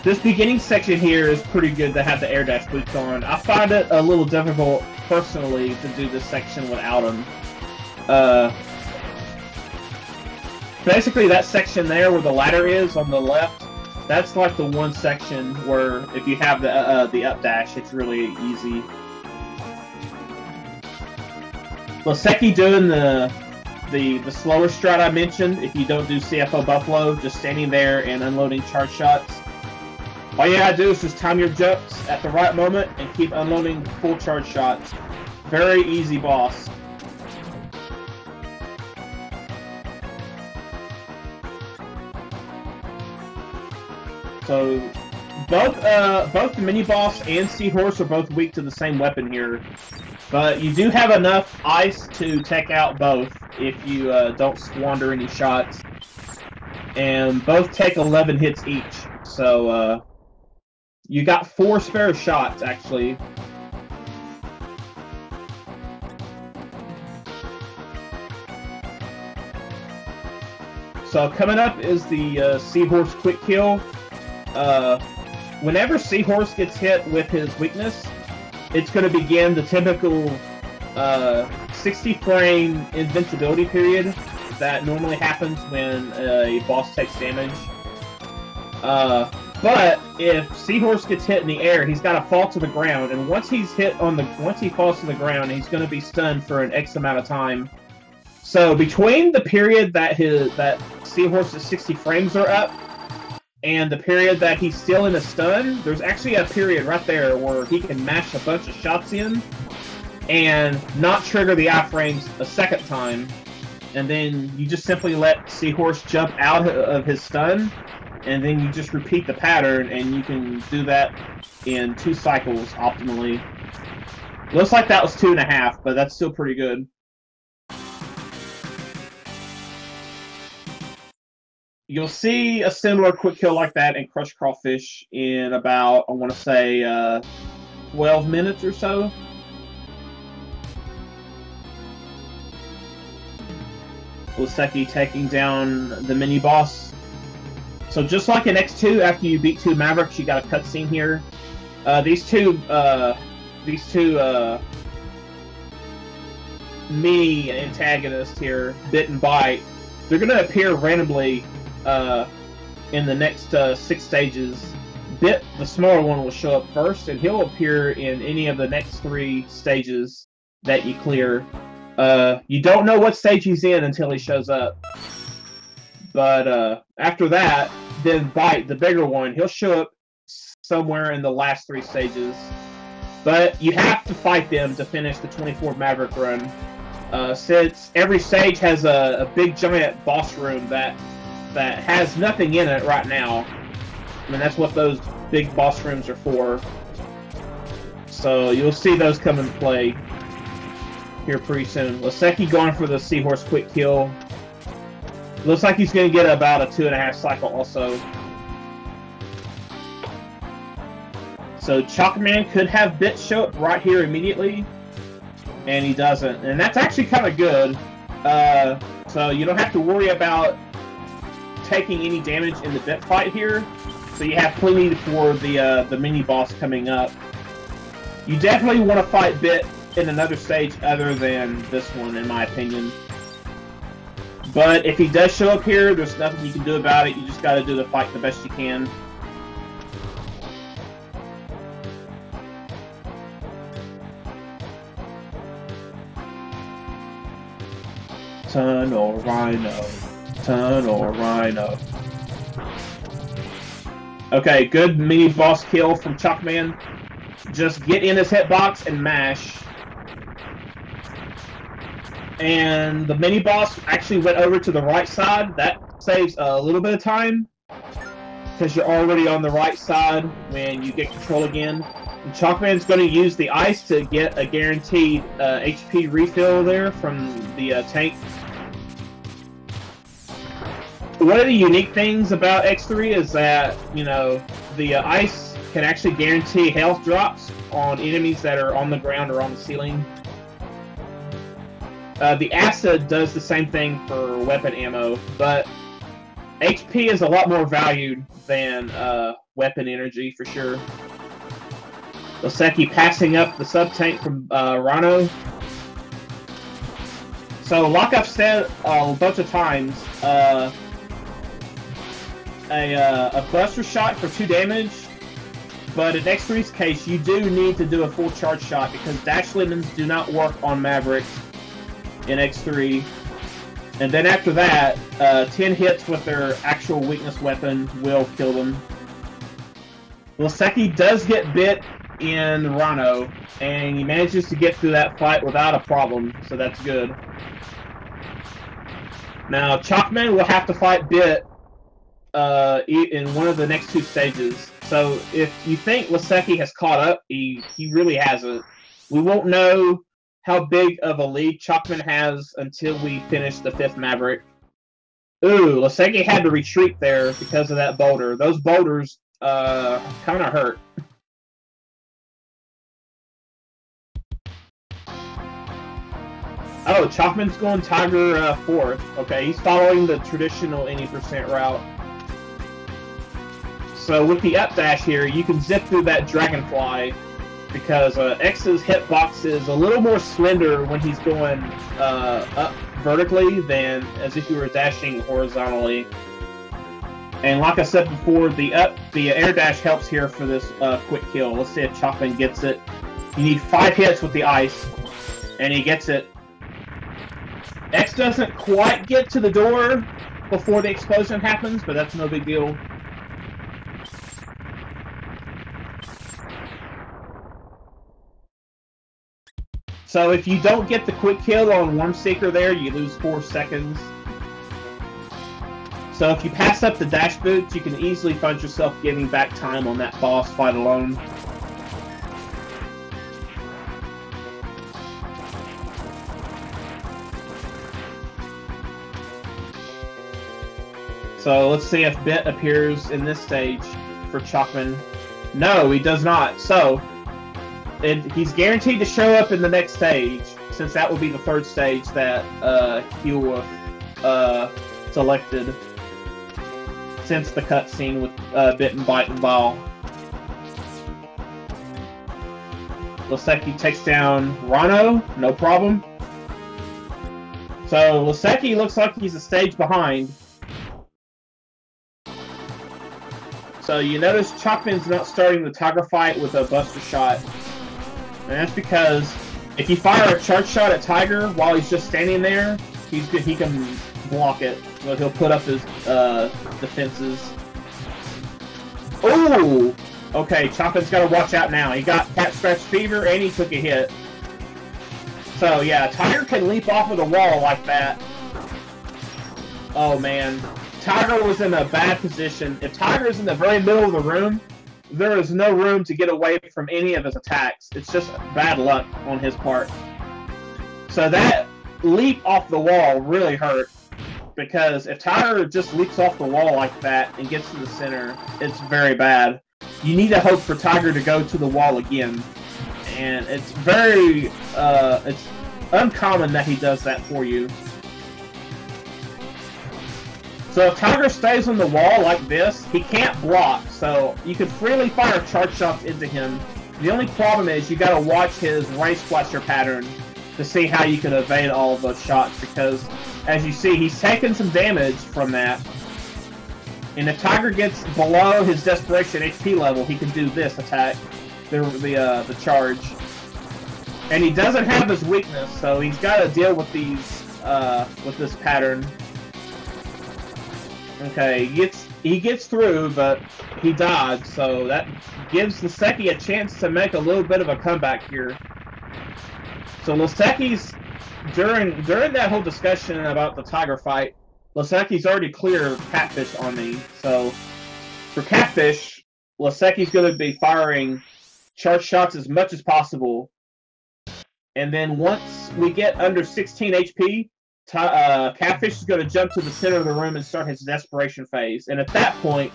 This beginning section here is pretty good to have the air dash boots on. I find it a little difficult, personally, to do this section without them. Basically, that section there where the ladder is on the left, that's like the one section where if you have the up dash, it's really easy. Laseki doing the slower strat I mentioned. If you don't do CFO Buffalo, just standing there and unloading charge shots. All you gotta do is just time your jumps at the right moment and keep unloading full charge shots. Very easy boss. So both the mini boss and Seahorse are both weak to the same weapon here. But you do have enough ice to take out both if you don't squander any shots. And both take 11 hits each. So you got 4 spare shots, actually. So coming up is the Seahorse quick kill. Whenever Seahorse gets hit with his weakness, it's going to begin the typical 60-frame invincibility period that normally happens when a boss takes damage. But if Seahorse gets hit in the air, he's got to fall to the ground, and once he falls to the ground, he's going to be stunned for an X amount of time. So between the period that Seahorse's 60 frames are up and the period that he's still in a stun, there's actually a period right there where he can mash a bunch of shots in and not trigger the iframes a second time. And then you just simply let Seahorse jump out of his stun, and then you just repeat the pattern, and you can do that in 2 cycles optimally. Looks like that was 2.5, but that's still pretty good. You'll see a similar quick kill like that in Crush Crawfish in about, I want to say, 12 minutes or so. Laseki taking down the mini-boss. So just like in X2, after you beat 2 Mavericks, you got a cutscene here. These two mini antagonists here, Bit and Bite, they're going to appear randomly in the next 6 stages. Bit, the smaller one, will show up first, and he'll appear in any of the next 3 stages that you clear. You don't know what stage he's in until he shows up. But after that, then Bite, the bigger one, he'll show up somewhere in the last 3 stages. But you have to fight them to finish the 24 Maverick run. Since every stage has a big giant boss room that has nothing in it right now. I mean, that's what those big boss rooms are for. So you'll see those come into play here pretty soon. Laseki going for the Seahorse quick kill. Looks like he's going to get about a 2.5 cycle also. So Ch0cman could have Bit show up right here immediately, and he doesn't. And that's actually kind of good. So you don't have to worry about taking any damage in the Bit fight here. So you have plenty for the mini-boss coming up. You definitely want to fight Bit in another stage other than this one, in my opinion. But if he does show up here, there's nothing you can do about it. You just got to do the fight the best you can. Tunnel Rhino. Tunnel Rhino. Okay, good mini-boss kill from Ch0cman. Just get in his hitbox and mash. And the mini-boss actually went over to the right side. That saves a little bit of time, because you're already on the right side when you get control again. And Ch0cman's going to use the ice to get a guaranteed HP refill there from the tank. One of the unique things about X3 is that, you know, the ice can actually guarantee health drops on enemies that are on the ground or on the ceiling. The acid does the same thing for weapon ammo, but HP is a lot more valued than weapon energy for sure. Laseki passing up the sub-tank from Rhino. So, like I've said a bunch of times, a buster shot for 2 damage, but in X3's case, you do need to do a full charge shot because dash lemons do not work on Mavericks in X3. And then after that, 10 hits with their actual weakness weapon will kill them. Laseki does get bit in Rhino, and he manages to get through that fight without a problem, so that's good. Now, Ch0cman will have to fight Bit in one of the next 2 stages. So if you think Laseki has caught up, he really hasn't. We won't know how big of a lead Ch0cman has until we finish the 5th Maverick. Ooh, Laseki had to retreat there because of that boulder. Those boulders kind of hurt. Oh, Ch0cman's going Tiger 4th. Okay, he's following the traditional any % route. So with the up dash here, you can zip through that dragonfly because X's hitbox is a little more slender when he's going up vertically than as if you were dashing horizontally. And like I said before, the air dash helps here for this quick kill. Let's see if Ch0cman gets it. You need 5 hits with the ice, and he gets it. X doesn't quite get to the door before the explosion happens, but that's no big deal. So if you don't get the quick kill on Wormseeker there, you lose 4 seconds. So if you pass up the dash boots, you can easily find yourself getting back time on that boss fight alone. So let's see if Bit appears in this stage for Ch0cman. No, he does not. So he's guaranteed to show up in the next stage, since that will be the 3rd stage that he will have selected since the cutscene with Bit and Bite and Ball. Laseki takes down Rhino, no problem. So Laseki looks like he's a stage behind. So you notice Ch0cman's not starting the Tiger fight with a buster shot. And that's because if you fire a charge shot at Tiger while he's just standing there, he can block it. So he'll put up his defenses. Ooh! Okay, Ch0cman's got to watch out now. He got Cat Scratch Fever and he took a hit. So yeah, Tiger can leap off of the wall like that. Oh man. Tiger was in a bad position. If Tiger is in the very middle of the room, there is no room to get away from any of his attacks. It's just bad luck on his part. So that leap off the wall really hurt. because if Tiger just leaps off the wall like that and gets to the center, it's very bad. You need to hope for Tiger to go to the wall again, and it's very it's uncommon that he does that for you. So if Tiger stays on the wall like this, he can't block, so you can freely fire charge shots into him. The only problem is you gotta watch his race flasher pattern to see how you can evade all of those shots, because as you see, he's taking some damage from that. And if Tiger gets below his desperation HP level, he can do this attack, the charge. And he doesn't have his weakness, so he's got to deal with these with this pattern. Okay, he gets through, but he died, so that gives Laseki a chance to make a little bit of a comeback here. So Laseki's during that whole discussion about the Tiger fight, Laseki's already cleared Catfish on me. So for Catfish, Laseki's going to be firing charge shots as much as possible. And then once we get under 16 HP, Catfish is going to jump to the center of the room and start his desperation phase. And at that point,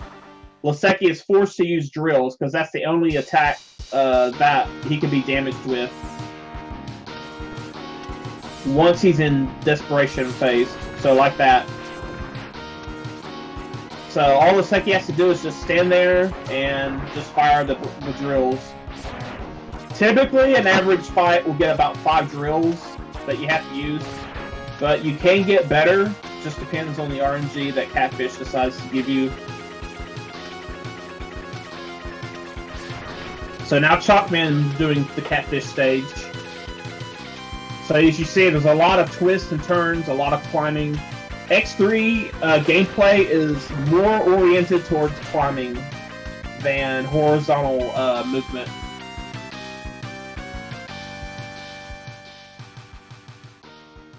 Laseki is forced to use drills, because that's the only attack that he can be damaged with once he's in desperation phase. So like that. So all Laseki has to do is just stand there and just fire the drills. Typically, an average fight will get about 5 drills that you have to use, but you can get better. Just depends on the RNG that Catfish decides to give you. So now Ch0cman doing the Catfish stage. So as you see, there's a lot of twists and turns, a lot of climbing. X3 gameplay is more oriented towards climbing than horizontal movement.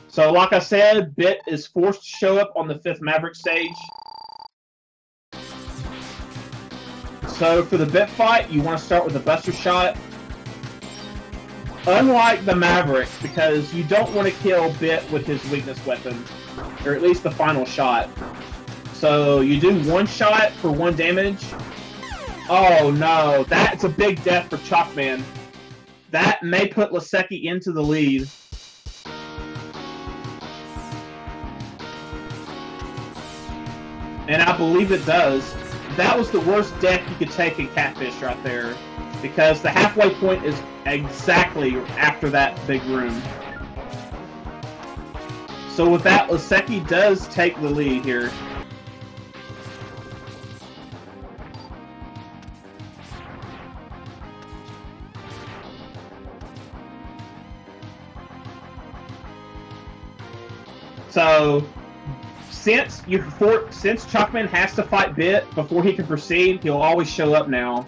So like I said, Bit is forced to show up on the 5th Maverick stage. So for the Bit fight, you want to start with a Buster Shot. Unlike the Mavericks, because you don't want to kill Bit with his weakness weapon, or at least the final shot. So you do 1 shot for 1 damage. Oh no, that's a big death for Ch0cman. That may put Laseki into the lead. And I believe it does. That was the worst death you could take in Catfish right there, because the halfway point is exactly after that big room. So with that, Laseki does take the lead here. So since Ch0cman has to fight Bit before he can proceed, he'll always show up now.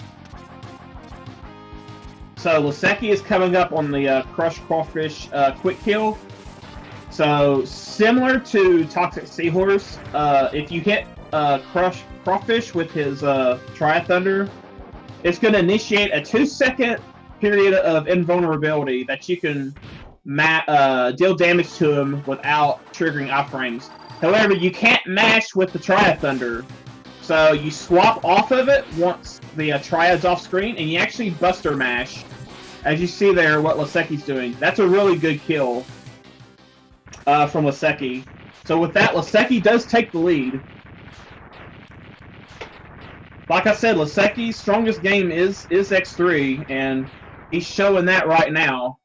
So Laseki is coming up on the Crush Crawfish quick kill. So similar to Toxic Seahorse, if you hit Crush Crawfish with his Triad Thunder, it's going to initiate a 2-second period of invulnerability that you can deal damage to him without triggering iframes. However, you can't mash with the Triad Thunder. So you swap off of it once the Triad's off screen, and you actually Buster Mash. As you see there, what Laseki's doing. That's a really good kill from Laseki. So with that, Laseki does take the lead. Like I said, Laseki's strongest game is X3, and he's showing that right now.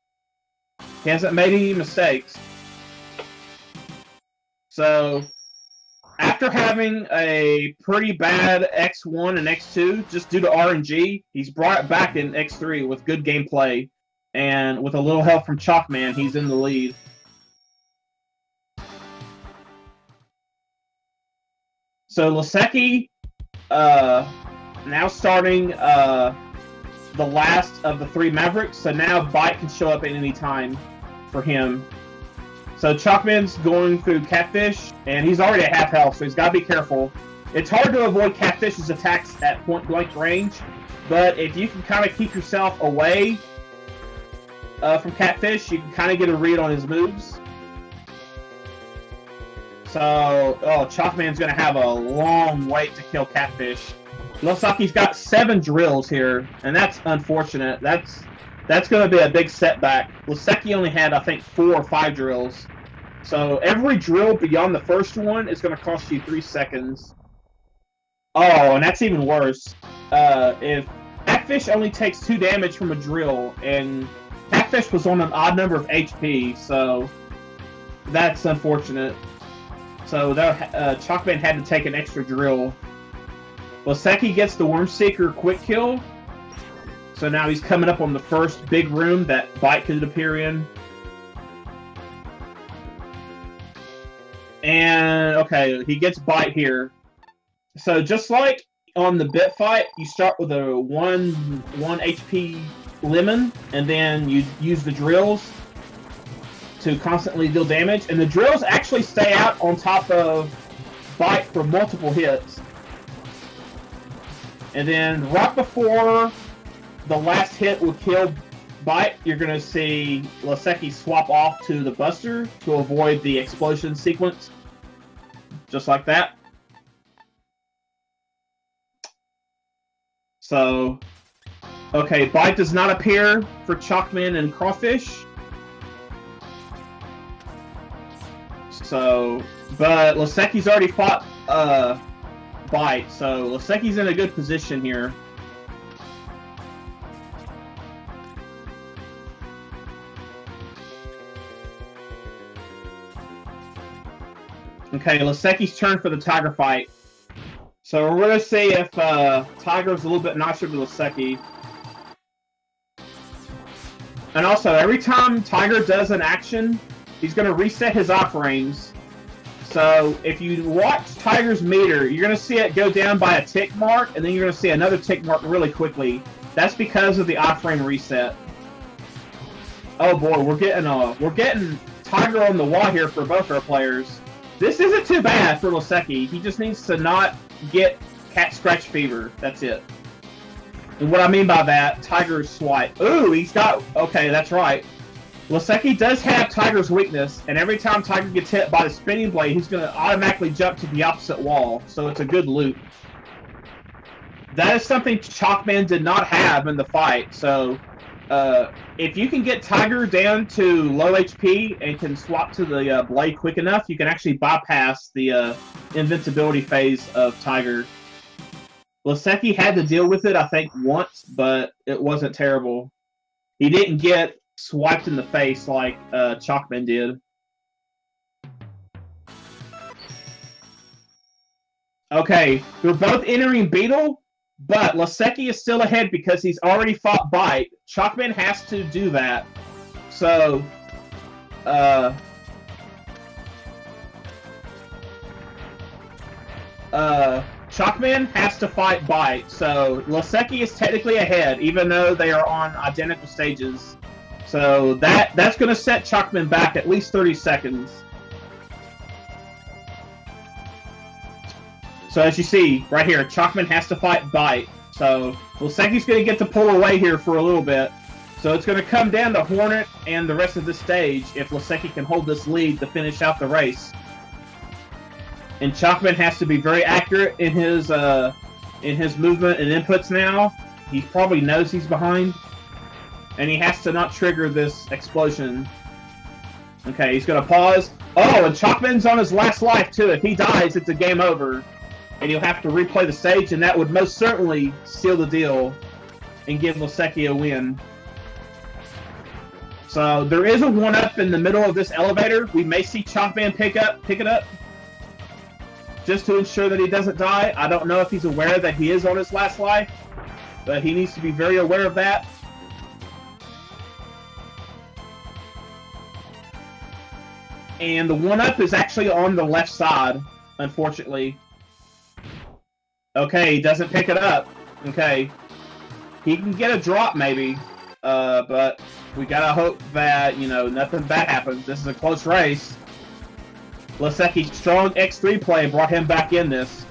He hasn't made any mistakes. So, after having a pretty bad X1 and X2, just due to RNG, he's brought it back in X3 with good gameplay. And with a little help from Ch0cman, he's in the lead. So, Laseki, now starting the last of the 3 Mavericks. So now Bite can show up at any time for him. So Ch0cman's going through Catfish, and he's already at half health, so he's got to be careful. It's hard to avoid Catfish's attacks at point-blank range, but if you can kind of keep yourself away from Catfish, you can kind of get a read on his moves. So, oh, Ch0cman's going to have a long wait to kill Catfish. Laseki's got 7 drills here, and that's unfortunate. That's going to be a big setback. Laseki only had, I think, 4 or 5 drills. So every drill beyond the first one is going to cost you 3 seconds. Oh, and that's even worse. If Catfish only takes 2 damage from a drill, and Catfish was on an odd number of HP, so that's unfortunate. So Ch0cman had to take an extra drill. Laseki gets the Wormseeker quick kill. So now he's coming up on the first big room that Bite could appear in. And, okay, he gets Bite here. So just like on the bit fight, you start with a 1 HP lemon, and then you use the drills to constantly deal damage. And the drills actually stay out on top of Bite for multiple hits. And then right before the last hit will kill Bite, you're going to see Laseki swap off to the Buster to avoid the explosion sequence. Just like that. So, okay, Bite does not appear for Ch0cman and Crawfish. So, but Laseki's already fought Bite, so Laseki's in a good position here. Okay, Laseki's turn for the Tiger fight. So we're going to see if Tiger's a little bit nicer to Laseki. And also, every time Tiger does an action, he's going to reset his iframes. So if you watch Tiger's meter, you're going to see it go down by a tick mark, and then you're going to see another tick mark really quickly. That's because of the iframe reset. Oh boy, we're getting Tiger on the wall here for both our players. This isn't too bad for Laseki. He just needs to not get cat scratch fever. That's it. And what I mean by that, Tiger's swipe. Ooh, he's got... Okay, that's right. Laseki does have Tiger's weakness, and every time Tiger gets hit by the spinning blade, he's going to automatically jump to the opposite wall. So it's a good loop. That is something Ch0cman did not have in the fight. So if you can get Tiger down to low HP and can swap to the blade quick enough, you can actually bypass the invincibility phase of Tiger. Laseki had to deal with it, I think, once, but it wasn't terrible. He didn't get swiped in the face like Ch0cman did. Okay, they're both entering Beetle, but Laseki is still ahead because he's already fought Bite. Ch0cman has to do that. So, Ch0cman has to fight Bite. So, Laseki is technically ahead, even though they are on identical stages. So, that's going to set Ch0cman back at least 30 seconds. So as you see, right here, Ch0cman has to fight Bite. So Laseki's going to get to pull away here for a little bit. So it's going to come down to Hornet and the rest of the stage if Laseki can hold this lead to finish out the race. And Ch0cman has to be very accurate in his movement and inputs now. He probably knows he's behind. And he has to not trigger this explosion. Okay, he's going to pause. Oh, and Ch0cman's on his last life too. If he dies, it's a game over. And you'll have to replay the stage, and that would most certainly seal the deal and give Laseki a win. So there is a 1-up in the middle of this elevator. We may see Ch0cman pick it up, just to ensure that he doesn't die. I don't know if he's aware that he is on his last life, but he needs to be very aware of that. And the 1-up is actually on the left side, unfortunately. Okay, he doesn't pick it up. Okay. He can get a drop, maybe. But we gotta hope that, you know, nothing bad happens. This is a close race. Laseki's strong X3 play brought him back in this.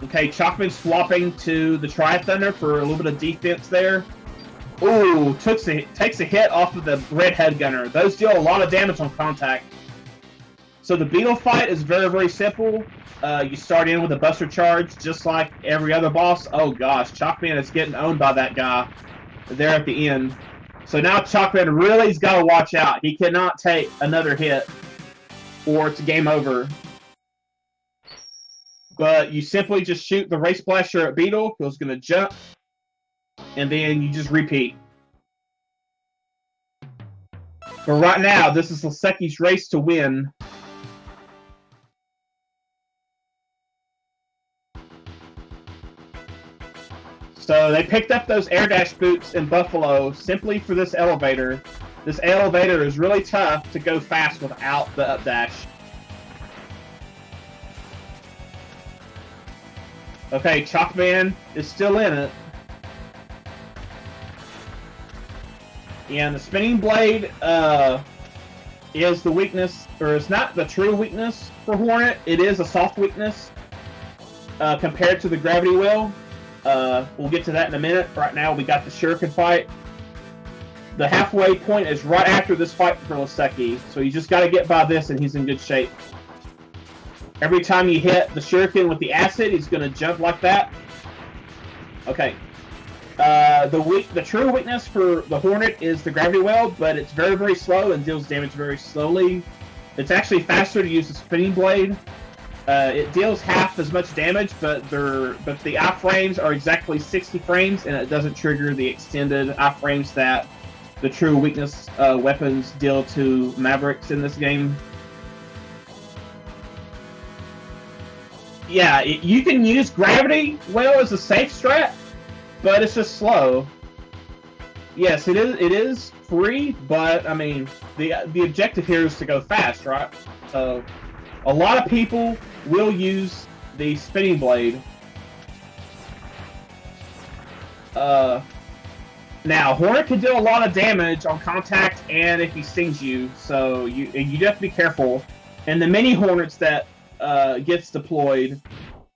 Okay, Ch0cman swapping to the Tri-Thunder for a little bit of defense there. Ooh, takes a hit off of the red head gunner. Those deal a lot of damage on contact. So the beetle fight is very, very simple. You start in with a buster charge, just like every other boss. Oh gosh, Ch0cman is getting owned by that guy there at the end. So now Ch0cman really's got to watch out. He cannot take another hit, or it's game over. But you simply just shoot the Race Splasher at Beetle, who's going to jump, and then you just repeat. But right now, this is Laseki's race to win. So they picked up those air dash boots in Buffalo simply for this elevator. This elevator is really tough to go fast without the up dash. Okay, Ch0cman is still in it. And the spinning blade is the weakness, or it's not the true weakness for Hornet. It is a soft weakness compared to the gravity wheel. We'll get to that in a minute. Right now, we got the Ch0cman fight. The halfway point is right after this fight for Laseki, so you just got to get by this, and he's in good shape. Every time you hit the Ch0cman with the acid, he's going to jump like that. Okay. The true weakness for the Hornet is the gravity well, but it's very, very slow and deals damage very slowly. It's actually faster to use the spinning blade. It deals half as much damage, but the iframes are exactly 60 frames, and it doesn't trigger the extended iframes that the true weakness weapons deal to Mavericks in this game. Yeah, you can use gravity well as a safe strat, but it's just slow. Yes, it is free, but I mean the objective here is to go fast, right? So a lot of people will use the spinning blade. Now Hornet can do a lot of damage on contact and if he stings you, so you have to be careful. And the mini Hornets that gets deployed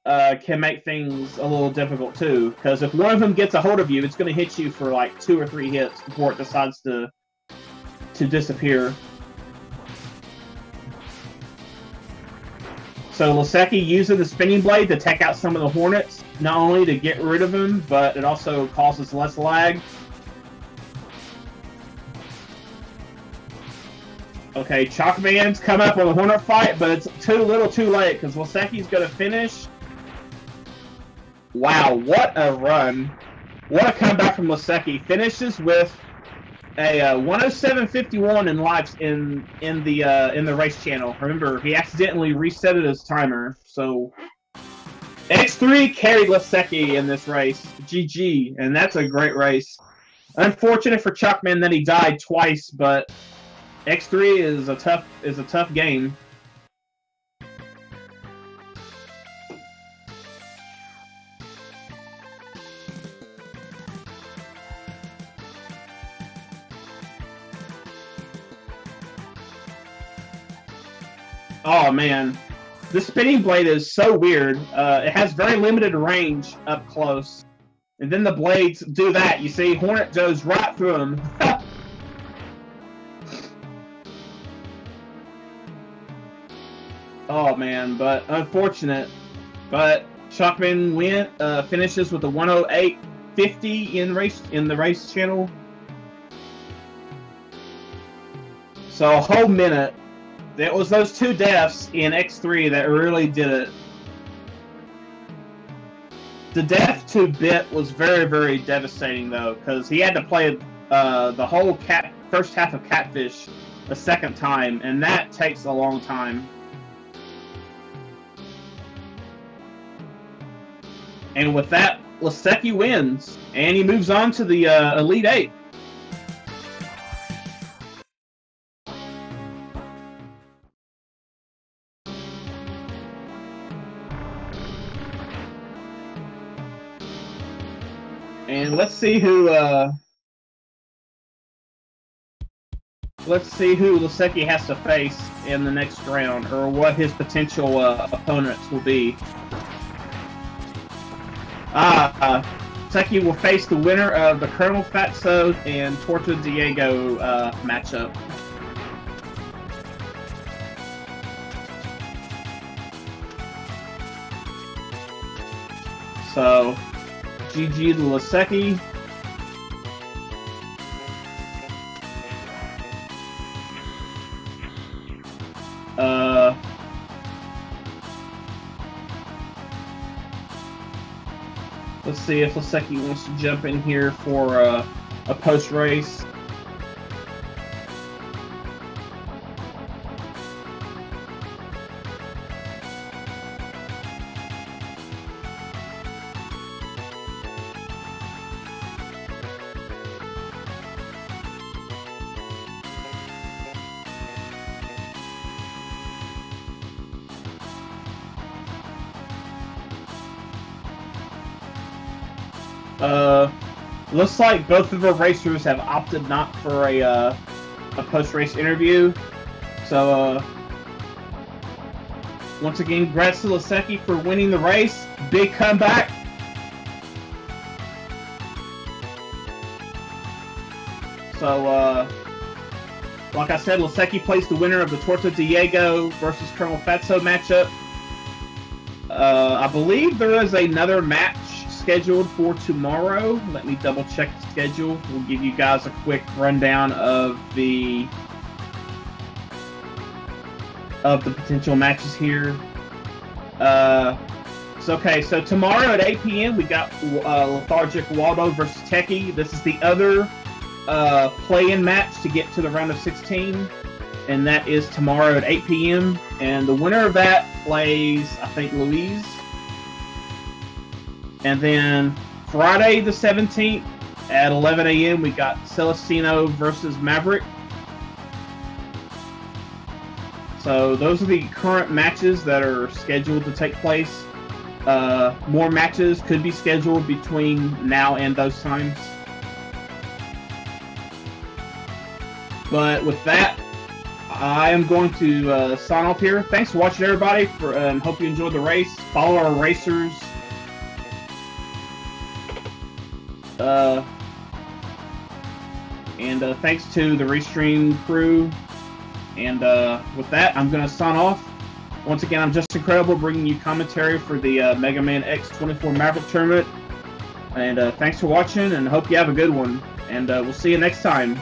can make things a little difficult too, because if one of them gets a hold of you, it's going to hit you for like 2 or 3 hits before it decides to disappear. So Laseki using the spinning blade to take out some of the Hornets, not only to get rid of them, but it also causes less lag. Okay, Ch0cman's come up on the Hornet fight, but it's too little too late, because Laseki's going to finish. Wow, what a run. What a comeback from Laseki. Finishes with a 107.51 in lives in the race channel. Remember, he accidentally resetted his timer, so X3 carried Laseki in this race. GG, and that's a great race. Unfortunate for Ch0cman that he died twice, but X3 is a tough game. Oh man, the spinning blade is so weird. It has very limited range up close, and then the blades do that. You see, Hornet goes right through them. Oh man, but unfortunate. But Ch0cman finishes with a 108.50 in the race channel. So a whole minute. It was those 2 deaths in X3 that really did it. The death to Bit was very, very devastating though, because he had to play the whole first half of Catfish a second time, and that takes a long time. And with that, Laseki wins, and he moves on to the Elite 8. And let's see who Laseki has to face in the next round, or what his potential opponents will be. Laseki will face the winner of the Colonel Fatso and Torta Diego matchup. So, GG to Laseki. Let's see if Laseki wants to jump in here for a post-race. Looks like both of our racers have opted not for a post-race interview. So, once again, congrats to Laseki for winning the race. Big comeback. So, like I said, Laseki placed the winner of the Torta Diego versus Colonel Fatso matchup. I believe there is another match scheduled for tomorrow. Let me double check the schedule. We'll give you guys a quick rundown of the potential matches here. So tomorrow at 8 p.m. we got Lethargic Waldo versus Techie. This is the other play-in match to get to the round of 16, and that is tomorrow at 8 p.m. And the winner of that plays, I think, Louise. And then Friday the 17th at 11 a.m. we got Celestino versus Maverick. So those are the current matches that are scheduled to take place. More matches could be scheduled between now and those times. But with that, I am going to sign off here. Thanks for watching, everybody, and hope you enjoyed the race. Follow our racers. And thanks to the Restream crew. And with that, I'm going to sign off. Once again, I'm Just Incredible, bringing you commentary for the Mega Man X 24 Maverick Tournament. And thanks for watching, and hope you have a good one. And we'll see you next time.